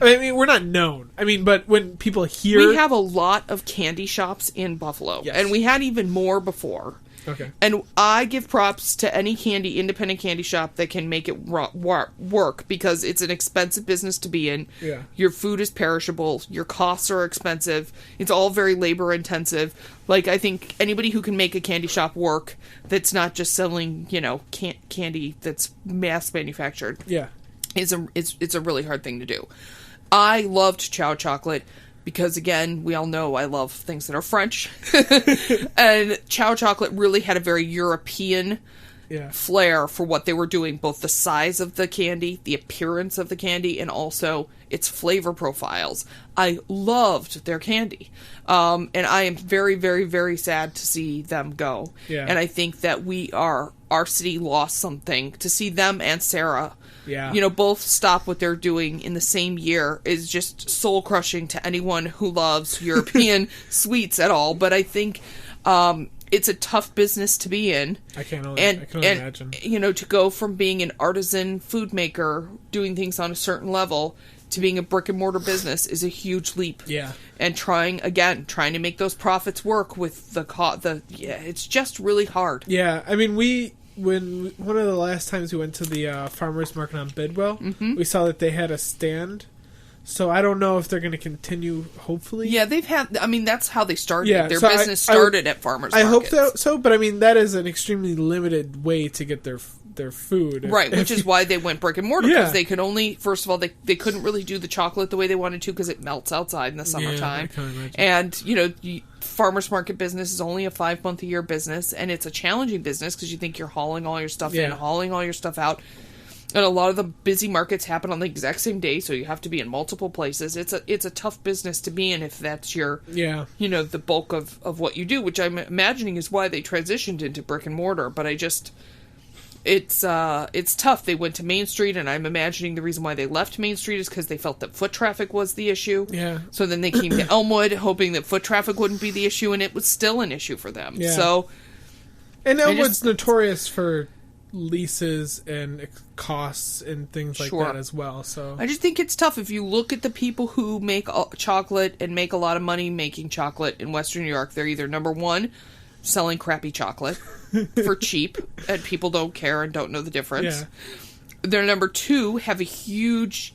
I mean, we're not known. I mean, but when people hear... We have a lot of candy shops in Buffalo, and we had even more before. Okay. And I give props to any independent candy shop that can make it work, because it's an expensive business to be in. Yeah. Your food is perishable. Your costs are expensive. It's all very labor intensive. Like, I think anybody who can make a candy shop work that's not just selling, candy that's mass manufactured. Yeah. It's a really hard thing to do. I loved Chow Chocolate. Because, again, we all know I love things that are French. And Chow Chocolate really had a very European flair for what they were doing. Both the size of the candy, the appearance of the candy, and also its flavor profiles. I loved their candy. And I am very, very, very sad to see them go. Yeah. And I think that our city lost something. To see them and Sarah... Yeah. Both stop what they're doing in the same year is just soul crushing to anyone who loves European sweets at all. But I think it's a tough business to be in. I can only imagine. To go from being an artisan food maker doing things on a certain level to being a brick and mortar business is a huge leap. Yeah. And trying to make those profits work with it's just really hard. Yeah. I mean, when one of the last times we went to the farmers market on Bidwell, we saw that they had a stand. So I don't know if they're going to continue, hopefully. Yeah, that's how they started. Yeah, their business started at farmers markets. I hope so, but I mean, that is an extremely limited way to get their food. Right, which is why they went brick and mortar, because they could only, first of all, they couldn't really do the chocolate the way they wanted to because it melts outside in the summertime. Yeah, I can imagine. And, farmers market business is only a 5-month-a-year business, and it's a challenging business because you think you're hauling all your stuff in, hauling all your stuff out. And a lot of the busy markets happen on the exact same day, so you have to be in multiple places. It's a tough business to be in if that's your, the bulk of what you do, which I'm imagining is why they transitioned into brick and mortar. But it's tough. They went to Main Street, and I'm imagining the reason why they left Main Street is because they felt that foot traffic was the issue. Yeah. So then they came to Elmwood, hoping that foot traffic wouldn't be the issue, and it was still an issue for them. Yeah. So, and Elmwood's notorious for leases and costs and things like that as well. So I just think it's tough if you look at the people who make chocolate and make a lot of money making chocolate in Western New York. They're either number one, selling crappy chocolate for cheap, and people don't care and don't know the difference. Yeah. They're number two, have a huge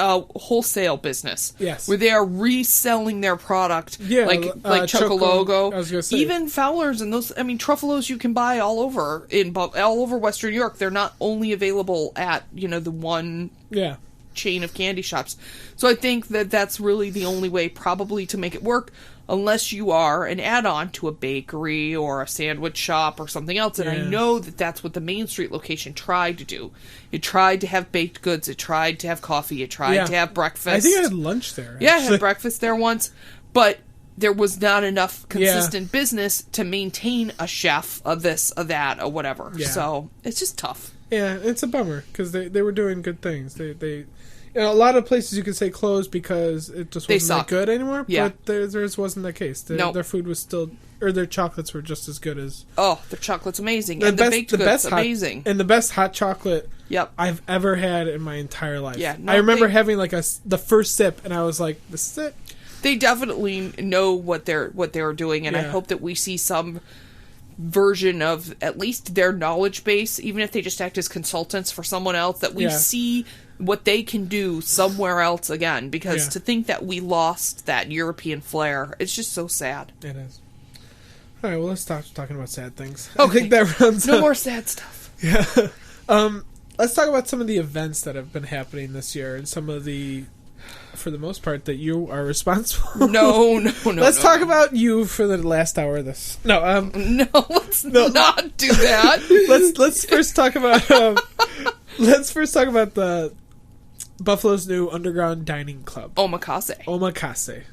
wholesale business. Yes. Where they are reselling their product. Yeah, like Chocologo. I was gonna say. Even Fowler's and those, I mean, Truffalos you can buy all over Western New York. They're not only available at, the one chain of candy shops. So I think that that's really the only way probably to make it work, unless you are an add-on to a bakery or a sandwich shop or something else. And I know that that's what the Main Street location tried to do. It tried to have baked goods. It tried to have coffee. It tried to have breakfast. I think I had lunch there. Yeah, I had breakfast there once. But there was not enough consistent business to maintain a chef, a this, a that, or whatever. Yeah. So it's just tough. Yeah, it's a bummer because they were doing good things. They a lot of places you could say closed because it just wasn't that good anymore. Yeah. But theirs wasn't the case. Their food was still, or their chocolates were just as good as. Oh, their chocolate's amazing, and the baked goods amazing, and the best hot chocolate. Yep. I've ever had in my entire life. Yeah, I remember having the first sip, and I was like, "This is it." They definitely know what they're doing, and I hope that we see some version of at least their knowledge base, even if they just act as consultants for someone else, that we see what they can do somewhere else again, because to think that we lost that European flair, it's just so sad. It is. All right, well, let's stop talking about sad things. Okay. I think that runs No more sad stuff. Yeah. Let's talk about some of the events that have been happening this year and some of the, for the most part, that you are responsible. No. Let's talk about you for the last hour of this. No, let's not do that. let's first talk about the Buffalo's new underground dining club, Omakase,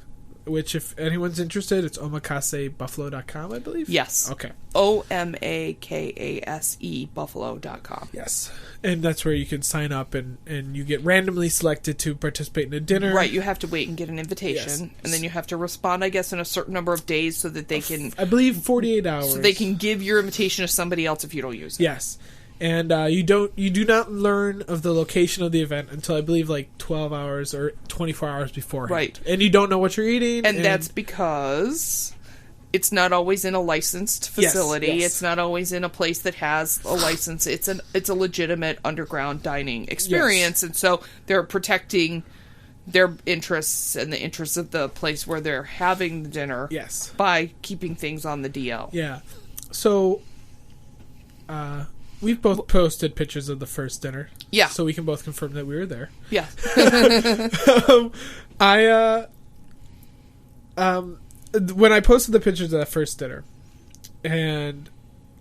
which, if anyone's interested, it's omakasebuffalo.com, I believe. Yes. Okay. OMAKASE buffalo.com. Yes. And that's where you can sign up and you get randomly selected to participate in a dinner. Right, you have to wait and get an invitation, and then you have to respond, I guess, in a certain number of days so that they can... I believe 48 hours. So they can give your invitation to somebody else if you don't use it. Yes. And you do not learn of the location of the event until I believe 12 hours or 24 hours beforehand. Right. And you don't know what you're eating. And that's because it's not always in a licensed facility. Yes. It's not always in a place that has a license. It's a legitimate underground dining experience. Yes. And so they're protecting their interests and the interests of the place where they're having the dinner by keeping things on the DL. Yeah. So we've both posted pictures of the first dinner. Yeah. So we can both confirm that we were there. Yeah. When I posted the pictures of that first dinner, and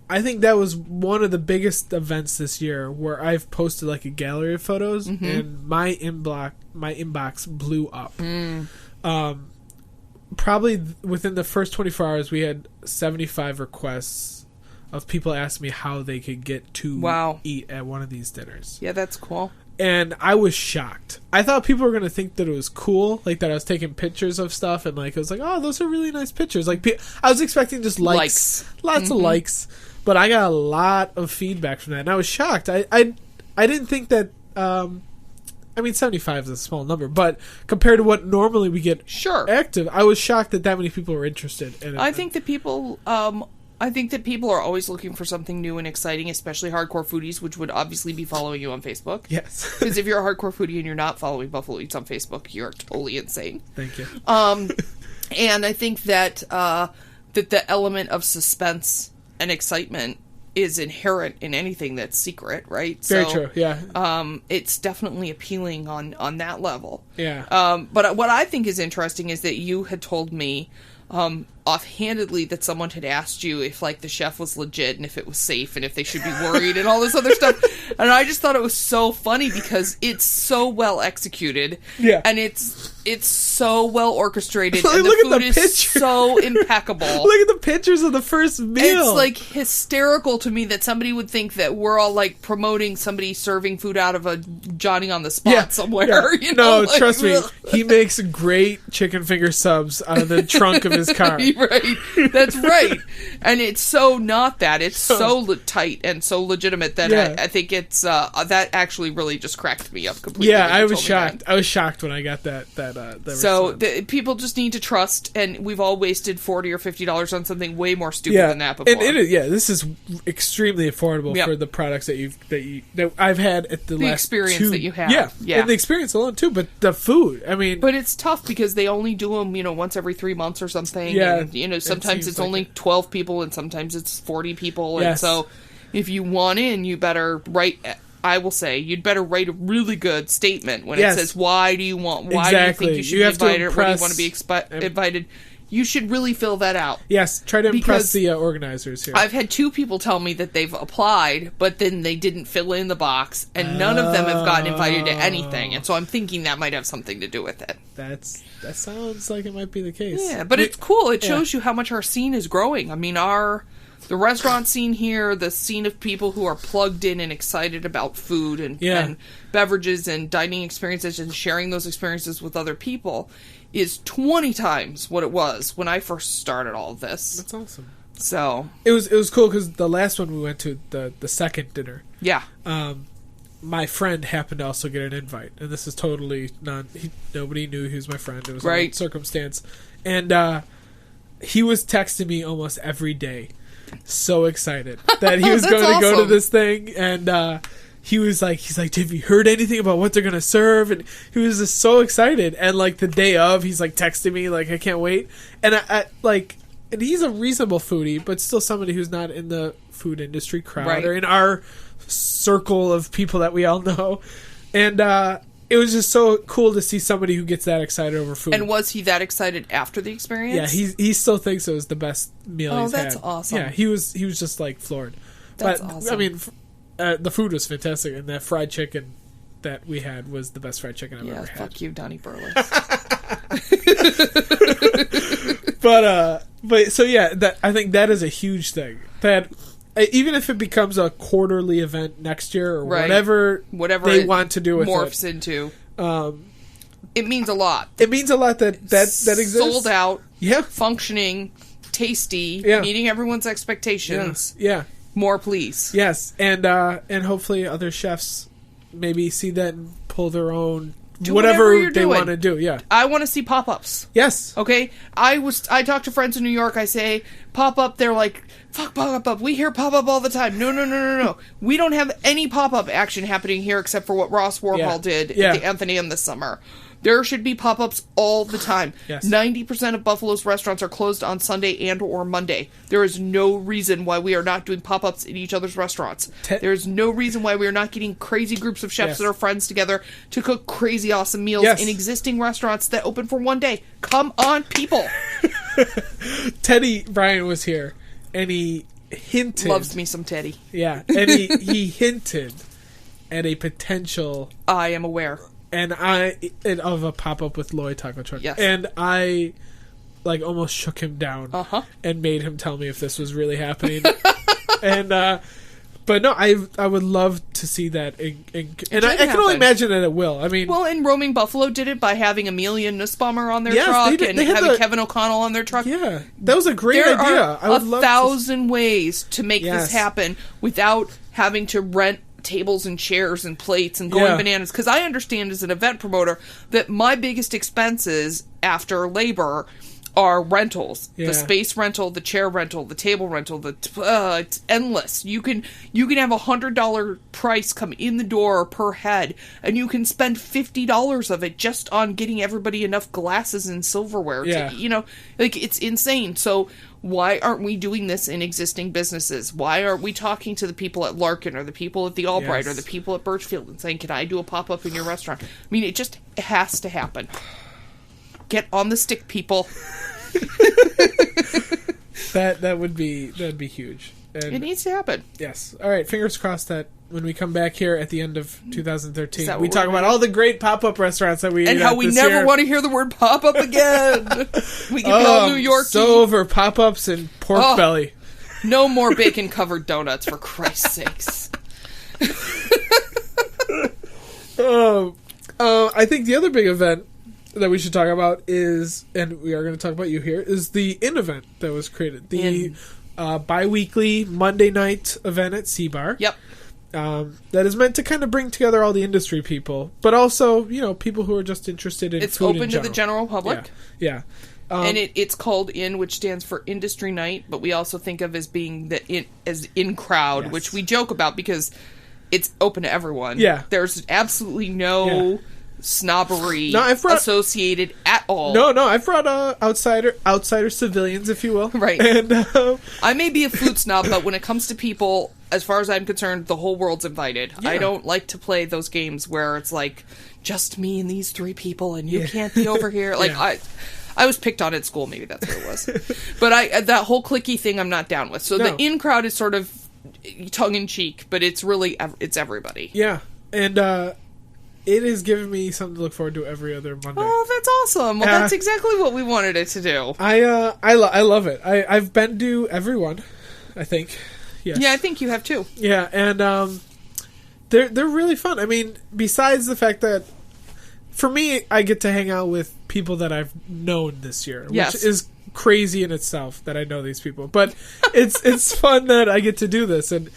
I think that was one of the biggest events this year where I've posted a gallery of photos, and my inbox blew up. Probably within the first 24 hours, we had 75 requests of people asking me how they could get to eat at one of these dinners. Yeah, that's cool. And I was shocked. I thought people were going to think that it was cool, that I was taking pictures of stuff, and I was like, oh, those are really nice pictures. I was expecting just likes. Lots of likes. But I got a lot of feedback from that, and I was shocked. I didn't think that... 75 is a small number, but compared to what normally we get active, I was shocked that many people were interested in it. I think that people are always looking for something new and exciting, especially hardcore foodies, which would obviously be following you on Facebook. Yes. Because if you're a hardcore foodie and you're not following Buffalo Eats on Facebook, you're totally insane. Thank you. And I think that that the element of suspense and excitement is inherent in anything that's secret, right? Very true, yeah. It's definitely appealing on that level. Yeah. But what I think is interesting is that you had told me offhandedly that someone had asked you if the chef was legit and if it was safe and if they should be worried and all this other stuff, and I just thought it was so funny because it's so well executed, and it's It's so well orchestrated. Like, and the look food at the is picture. so impeccable. Look at the pictures of the first meal. It's like hysterical to me that somebody would think that we're all like promoting somebody serving food out of a Johnny on the spot somewhere. Yeah. You know? No, trust me. He makes great chicken finger subs out of the trunk of his car. Right. That's right. And it's so not that. It's so tight and so legitimate that I think it's that actually really just cracked me up completely. Yeah, I was shocked. I was shocked when I got that so people just need to trust, and we've all wasted $40 or $50 on something way more stupid than that before. And this is extremely affordable for the products that I've had at the last experience two, that you have. Yeah, and the experience alone too. But the food, I mean, but it's tough because they only do them, once every 3 months or something. Yeah, and, sometimes it's only 12 people, and sometimes it's 40 people, yes. and so if you want in, you better write. I will say you'd better write a really good statement when it says why do you think you should be invited, or why do you want to be invited. You should really fill that out. Yes, try to impress the organizers here. I've had 2 people tell me that they've applied, but then they didn't fill in the box, and none of them have gotten invited to anything. And so I'm thinking that might have something to do with it. That sounds like it might be the case. Yeah, but it's cool. It shows you how much our scene is growing. I mean, the restaurant scene here, the scene of people who are plugged in and excited about food and beverages and dining experiences and sharing those experiences with other people is 20 times what it was when I first started all of this. That's awesome. So it was cool because the last one we went to, the second dinner. Yeah. My friend happened to also get an invite, and this is totally nobody knew he was my friend. It was a circumstance, and he was texting me almost every day, so excited that he was going to go to this thing, and he's like, have you heard anything about what they're gonna serve? And he was just so excited, and like the day of, he's like texting me like, I can't wait, and and he's a reasonable foodie, but still somebody who's not in the food industry crowd or in our circle of people that we all know. And it was just so cool to see somebody who gets that excited over food. And was he that excited after the experience? Yeah, he still thinks it was the best meal he's had. Oh, that's awesome. Yeah, he was just like floored. That's awesome. I mean, the food was fantastic, and that fried chicken that we had was the best fried chicken I've ever had. Fuck you, Donnie Burley. But so yeah, I think that is a huge thing. That even if it becomes a quarterly event next year or whatever they want to do with morphs it, into, it means a lot. It means a lot that exists. Sold out, yeah, functioning, tasty, meeting everyone's expectations. Yeah. More, please. Yes, and hopefully other chefs maybe see that and pull their own whatever they want to do. Yeah, I want to see pop-ups. Yes. Okay. I talk to friends in New York. I say pop-up. They're like, fuck pop-up. We hear pop-up all the time. No. We don't have any pop-up action happening here except for what Ross Warhol did at the Athenaeum this summer. There should be pop-ups all the time. Yes. 90% of Buffalo's restaurants are closed on Sunday and or Monday. There is no reason why we are not doing pop-ups in each other's restaurants. There is no reason why we are not getting crazy groups of chefs that are friends together to cook crazy awesome meals in existing restaurants that open for one day. Come on, people. Teddy Bryan was here, and he hinted... Loves me some Teddy. Yeah, and he hinted at a potential... I am aware. Of a pop-up with Lloyd Taco Truck. Yes. And I almost shook him down and made him tell me if this was really happening. And but no, I would love to see that, and I can only imagine that it will. I mean, and Roaming Buffalo did it by having Amelia Nussbaumer on their truck and having Kevin O'Connell on their truck. Yeah, that was a great idea. There are 1,000 ways to make this happen without having to rent tables and chairs and plates and going bananas, because I understand as an event promoter that my biggest expenses after labor are rentals. The space rental, the chair rental, the table rental, it's endless. You can have $100 price come in the door per head, and you can spend $50 of it just on getting everybody enough glasses and silverware to, it's insane. So why aren't we doing this in existing businesses? Why aren't we talking to the people at Larkin or the people at the Albright or the people at Birchfield and saying, can I do a pop-up in your restaurant? I mean, it has to happen. Get on the stick, people. That'd be huge. And it needs to happen. Yes. All right. Fingers crossed that when we come back here at the end of 2013. We what talk about all the great pop-up restaurants that we and ate how at we this never year. want to hear the word pop-up again. We can be all New York. So over pop-ups and pork belly. No more bacon-covered donuts, for Christ's sakes. I think the other big event that we should talk about is, and we are going to talk about you here, is the IN event that was created. The bi-weekly Monday night event at C-Bar. Yep. That is meant to kind of bring together all the industry people, but also, people who are just interested in it's food open to the general public. Yeah. And it's called IN, which stands for Industry Night, but we also think of as being as in crowd, yes. which we joke about because it's open to everyone. Yeah. There's absolutely no snobbery associated at all. No, I've brought outsider civilians, if you will. Right. And I may be a food snob, but when it comes to people, as far as I'm concerned, the whole world's invited. Yeah. I don't like to play those games where it's like, just me and these three people, and you can't be over here. Like, I was picked on at school, maybe that's what it was. But that whole cliquey thing I'm not down with. So the in crowd is sort of tongue-in-cheek, but it's really, it's everybody. Yeah. And it has given me something to look forward to every other Monday. Oh, that's awesome. Well, that's exactly what we wanted it to do. I love it. I've been to everyone, I think. Yes. Yeah, I think you have too. Yeah, and they're really fun. I mean, besides the fact that, for me, I get to hang out with people that I've known this year, which is crazy in itself that I know these people. But it's fun that I get to do this, and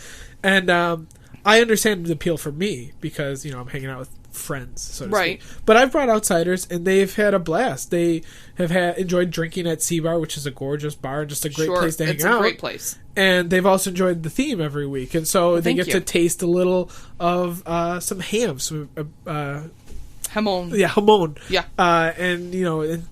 I understand the appeal for me because I'm hanging out with friends, so to speak. But I've brought outsiders, and they've had a blast. They have enjoyed drinking at C-Bar, which is a gorgeous bar and just a great place to hang out. It's a great place. And they've also enjoyed the theme every week, and so they get to taste a little of some ham, some Hamon. Yeah, hamon. Yeah. And,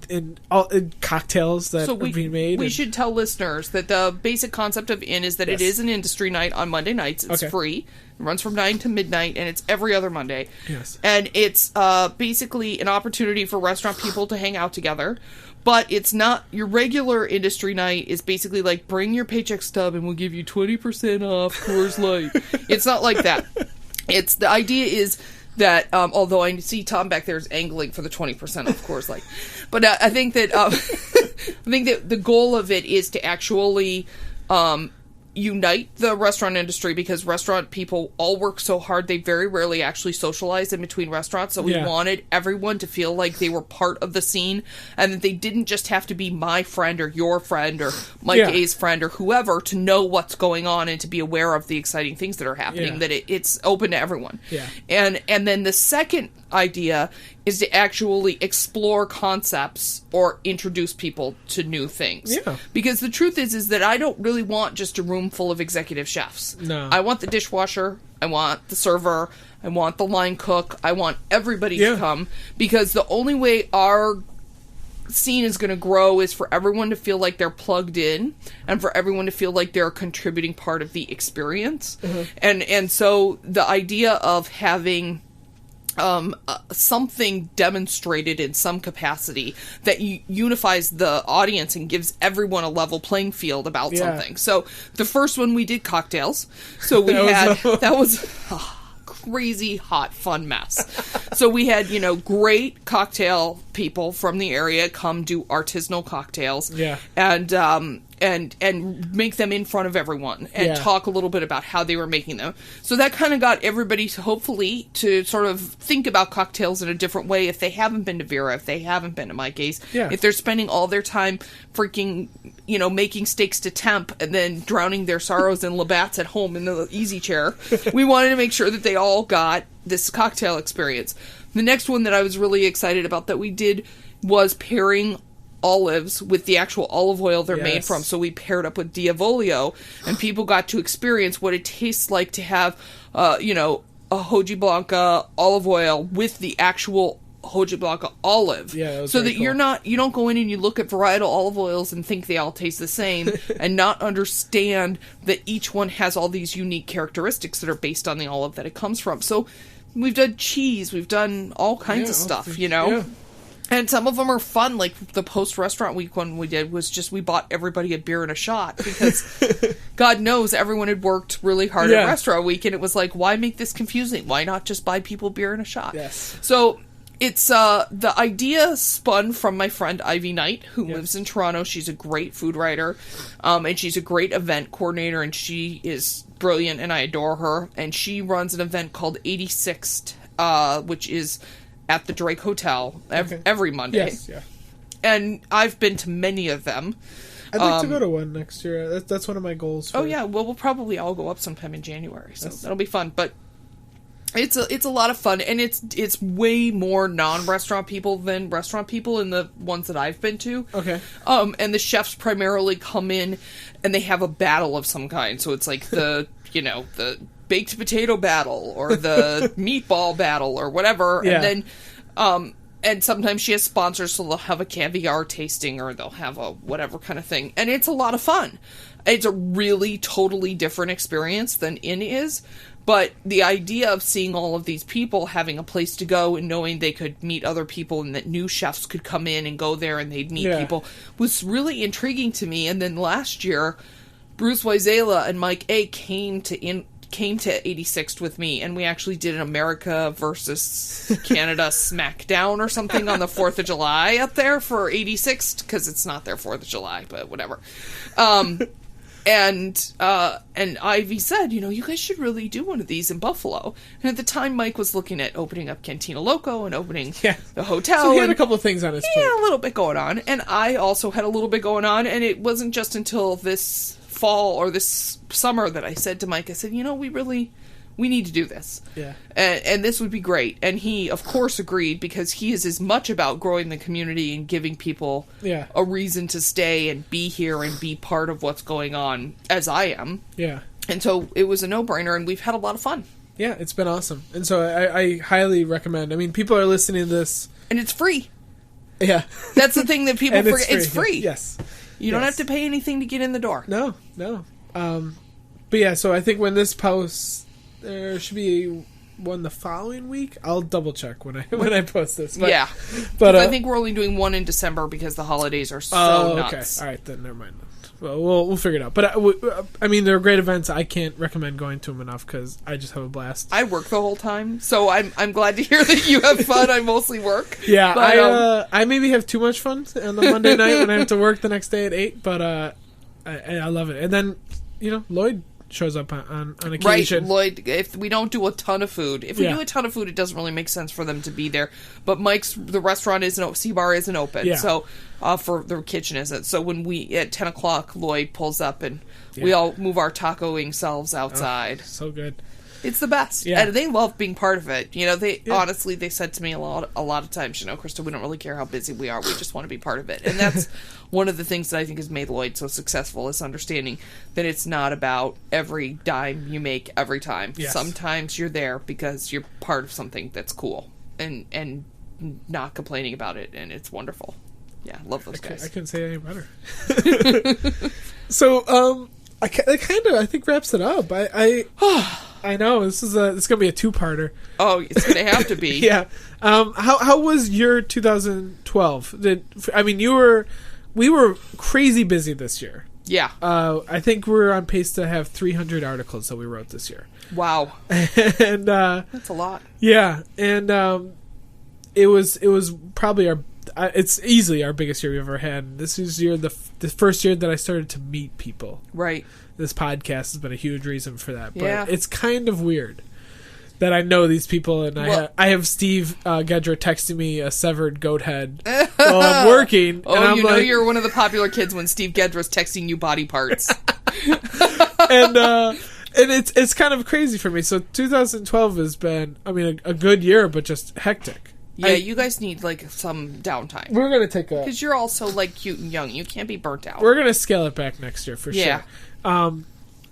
and all cocktails that are being made. We should tell listeners that the basic concept of IN is that it is an industry night on Monday nights. It's free. It runs from 9 to midnight, and it's every other Monday. Yes. And it's basically an opportunity for restaurant people to hang out together. But it's not, your regular industry night is basically like, bring your paycheck stub and we'll give you 20% off Coors Light. It's not like that. The idea is that, although I see Tom back there is angling for the 20% off Coors Light. But I think that the goal of it is to actually unite the restaurant industry, because restaurant people all work so hard they very rarely actually socialize in between restaurants. So we wanted everyone to feel like they were part of the scene, and that they didn't just have to be my friend or your friend or Mike A's friend or whoever to know what's going on and to be aware of the exciting things that are happening, that it's open to everyone. And then the second idea is to actually explore concepts or introduce people to new things. Because the truth is that I don't really want just a room full of executive chefs. No. I want the dishwasher, I want the server, I want the line cook, I want everybody to come, because the only way our scene is going to grow is for everyone to feel like they're plugged in and for everyone to feel like they're a contributing part of the experience. And so the idea of having something demonstrated in some capacity that unifies the audience and gives everyone a level playing field about something. So the first one we did cocktails. So we that was a crazy hot fun mess. So we had, great cocktail people from the area come do artisanal cocktails. And make them in front of everyone and talk a little bit about how they were making them. So that kind of got everybody, hopefully, to sort of think about cocktails in a different way if they haven't been to Vera, if they haven't been to Mike A's, if they're spending all their time freaking, making steaks to temp and then drowning their sorrows in Labatt's at home in the easy chair. We wanted to make sure that they all got this cocktail experience. The next one that I was really excited about that we did was pairing olives with the actual olive oil they're made from. So we paired up with Diavolio, and people got to experience what it tastes like to have, a Hoji Blanca olive oil with the actual Hoji Blanca olive. So that cool. You don't go in and you look at varietal olive oils and think they all taste the same and not understand that each one has all these unique characteristics that are based on the olive that it comes from. So we've done cheese, we've done all kinds of stuff, And some of them are fun, like the post-restaurant week one we did was just we bought everybody a beer and a shot because God knows everyone had worked really hard at restaurant week, and it was like, why make this confusing? Why not just buy people beer and a shot? Yes. So it's the idea spun from my friend Ivy Knight, who lives in Toronto. She's a great food writer, and she's a great event coordinator, and she is brilliant, and I adore her. And she runs an event called 86th, which is at the Drake Hotel every Monday. Yes, yeah. And I've been to many of them. I'd like to go to one next year. That's one of my goals. Oh, yeah. Well, we'll probably all go up sometime in January, so that'll be fun. But it's a lot of fun, and it's way more non-restaurant people than restaurant people in the ones that I've been to. Okay. And the chefs primarily come in, and they have a battle of some kind. So it's like the baked potato battle or the meatball battle or whatever. Yeah. And then, and sometimes she has sponsors, so they'll have a caviar tasting or they'll have a whatever kind of thing. And it's a lot of fun. It's a really totally different experience than Inn is. But the idea of seeing all of these people having a place to go and knowing they could meet other people and that new chefs could come in and go there and they'd meet people was really intriguing to me. And then last year, Bruce Wysela and Mike A. came to 86th with me, and we actually did an America versus Canada Smackdown or something on the 4th of July up there for 86th, because it's not their 4th of July, but whatever. And Ivy said, you guys should really do one of these in Buffalo. And at the time, Mike was looking at opening up Cantina Loco and opening the hotel. So he had a couple of things on his plate. Yeah, a little bit going on. And I also had a little bit going on, and it wasn't just until this fall or this summer that I said to Mike, I said, we need to do this. Yeah. And this would be great. And he, of course, agreed, because he is as much about growing the community and giving people a reason to stay and be here and be part of what's going on as I am. Yeah. And so it was a no-brainer, and we've had a lot of fun. Yeah, it's been awesome. And so I highly recommend. I mean, people are listening to this. And it's free. Yeah. That's the thing that people forget. It's free. Yes. You don't have to pay anything to get in the door. No. But yeah, so I think when this posts, there should be one the following week. I'll double check when I post this. But, but I think we're only doing one in December because the holidays are so nuts. Okay. All right, then never mind. Well, we'll figure it out. But I mean, they're great events. I can't recommend going to them enough because I just have a blast. I work the whole time, so I'm glad to hear that you have fun. I mostly work. Yeah, but, I maybe have too much fun on the Monday night when I have to work the next day at 8. But I love it. And then Lloyd shows up on occasion. Right, Lloyd. If we don't do a ton of food, do a ton of food, it doesn't really make sense for them to be there. But the restaurant isn't, C-Bar isn't open, so for the kitchen isn't. So when at 10 o'clock, Lloyd pulls up and we all move our tacoing selves outside. So good. It's the best, and they love being part of it. Honestly, they said to me a lot of times, Krista, we don't really care how busy we are. We just want to be part of it, and that's one of the things that I think has made Lloyd so successful is understanding that it's not about every dime you make every time. Yes. Sometimes you're there because you're part of something that's cool, and not complaining about it, and it's wonderful. Yeah, love those guys. I couldn't say any better. So, I think wraps it up. I know this is gonna be a two-parter. Oh, it's gonna have to be. Yeah. How was your 2012? We were crazy busy this year. Yeah. I think we're on pace to have 300 articles that we wrote this year. Wow. And that's a lot. Yeah, and it was probably it's easily our biggest year we've ever had. This is the first year that I started to meet people. Right. This podcast has been a huge reason for that. But it's kind of weird that I know these people, and I have Steve Gedra texting me a severed goat head while I'm working. Oh, and I'm you're one of the popular kids when Steve Gedra's texting you body parts. and it's kind of crazy for me. So 2012 has been, a good year, but just hectic. Yeah, you guys need some downtime. We're gonna take because you're also cute and young. You can't be burnt out. We're gonna scale it back next year for sure.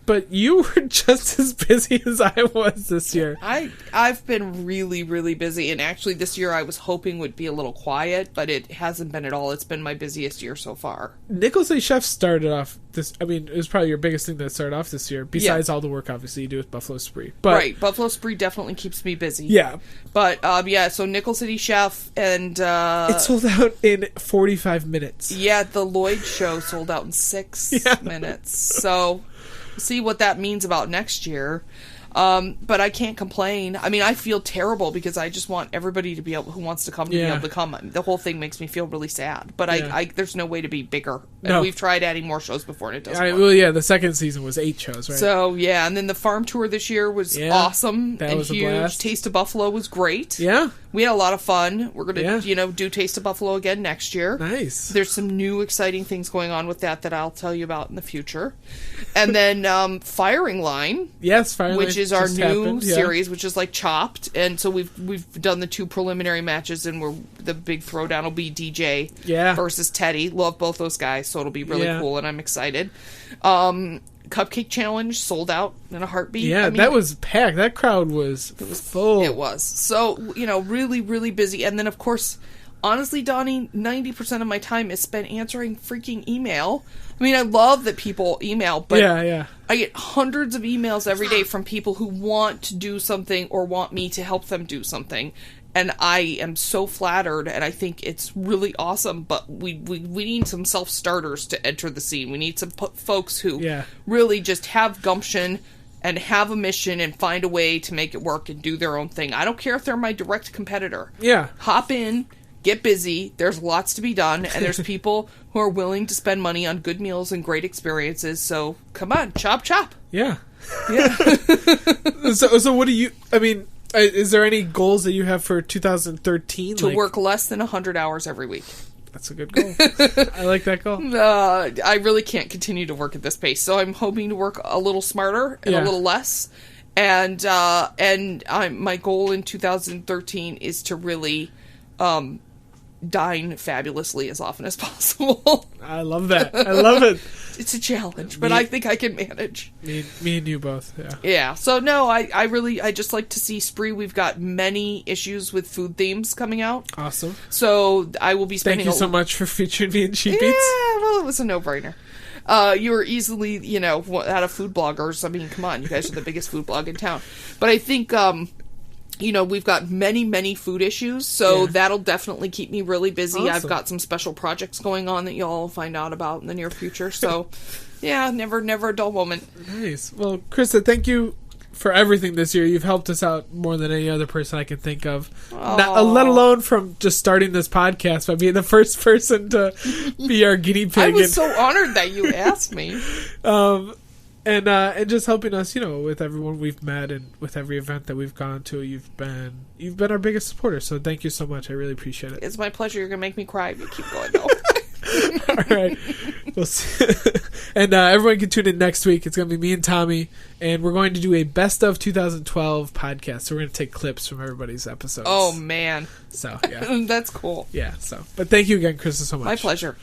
but you were just as busy as I was this year. I've been really, really busy, and actually this year I was hoping would be a little quiet, but it hasn't been at all. It's been my busiest year so far. Nickel City Chef started off this, I mean, it was probably your biggest thing that started off this year, besides all the work, obviously, you do with Buffalo Spree. But, right, Buffalo Spree definitely keeps me busy. Yeah. But, so Nickel City Chef, and... it sold out in 45 minutes. Yeah, the Lloyd show sold out in 6 minutes. So... see what that means about next year. But I can't complain. I mean, I feel terrible because I just want everybody to be able, who wants to come, to be able to come. The whole thing makes me feel really sad. But I there's no way to be bigger. And we've tried adding more shows before, and it doesn't work. Well, yeah, the second season was 8 shows, right? So, yeah, and then the farm tour this year was awesome. That and was huge. A blast. Taste of Buffalo was great. Yeah. We had a lot of fun. We're going to, do Taste of Buffalo again next year. Nice. There's some new exciting things going on with that I'll tell you about in the future. And then Firing Line. Yes, Firing Line. Which is our new series, which is like Chopped. And so we've done the 2 preliminary matches, and the big throwdown will be DJ versus Teddy. Love both those guys, so it'll be really cool, and I'm excited. Cupcake Challenge sold out in a heartbeat. Yeah, I mean, that was packed. That crowd was full. It was. So, really, really busy. And then, of course, honestly, Donnie, 90% of my time is spent answering freaking email. I mean, I love that people email, but I get hundreds of emails every day from people who want to do something or want me to help them do something. And I am so flattered, and I think it's really awesome, but we need some self-starters to enter the scene. We need some folks who really just have gumption and have a mission and find a way to make it work and do their own thing. I don't care if they're my direct competitor. Yeah. Hop in, get busy, there's lots to be done, and there's people who are willing to spend money on good meals and great experiences, so come on, chop. Yeah. So what do you, I mean... is there any goals that you have for 2013? To work less than 100 hours every week. That's a good goal. I like that goal. I really can't continue to work at this pace, so I'm hoping to work a little smarter and a little less. And my goal in 2013 is to really dine fabulously as often as possible. I love that. I love it. It's a challenge, but I think I can manage. Me and you both, yeah. Yeah, so no, I just like to see Spree. We've got many issues with food themes coming out. Awesome. So I will be spending... Thank you so much for featuring me in Cheap Eats. Yeah, well, it was a no-brainer. You were easily, out of food bloggers. I mean, come on, you guys are the biggest food blog in town. But I think... we've got many food issues, so that'll definitely keep me really busy. Awesome. I've got some special projects going on that y'all will find out about in the near future. So, never a dull moment. Nice. Well, Krista, thank you for everything this year. You've helped us out more than any other person I can think of. Let alone from just starting this podcast by being the first person to be our guinea pig. I was so honored that you asked me. And just helping us, with everyone we've met and with every event that we've gone to, you've been our biggest supporter. So thank you so much. I really appreciate it. It's my pleasure. You're gonna make me cry if you keep going though. All right, we'll see. And everyone can tune in next week. It's gonna be me and Tommy, and we're going to do a best of 2012 podcast. So we're gonna take clips from everybody's episodes. Oh man! So yeah, that's cool. Yeah. So, but thank you again, Krista, so much. My pleasure.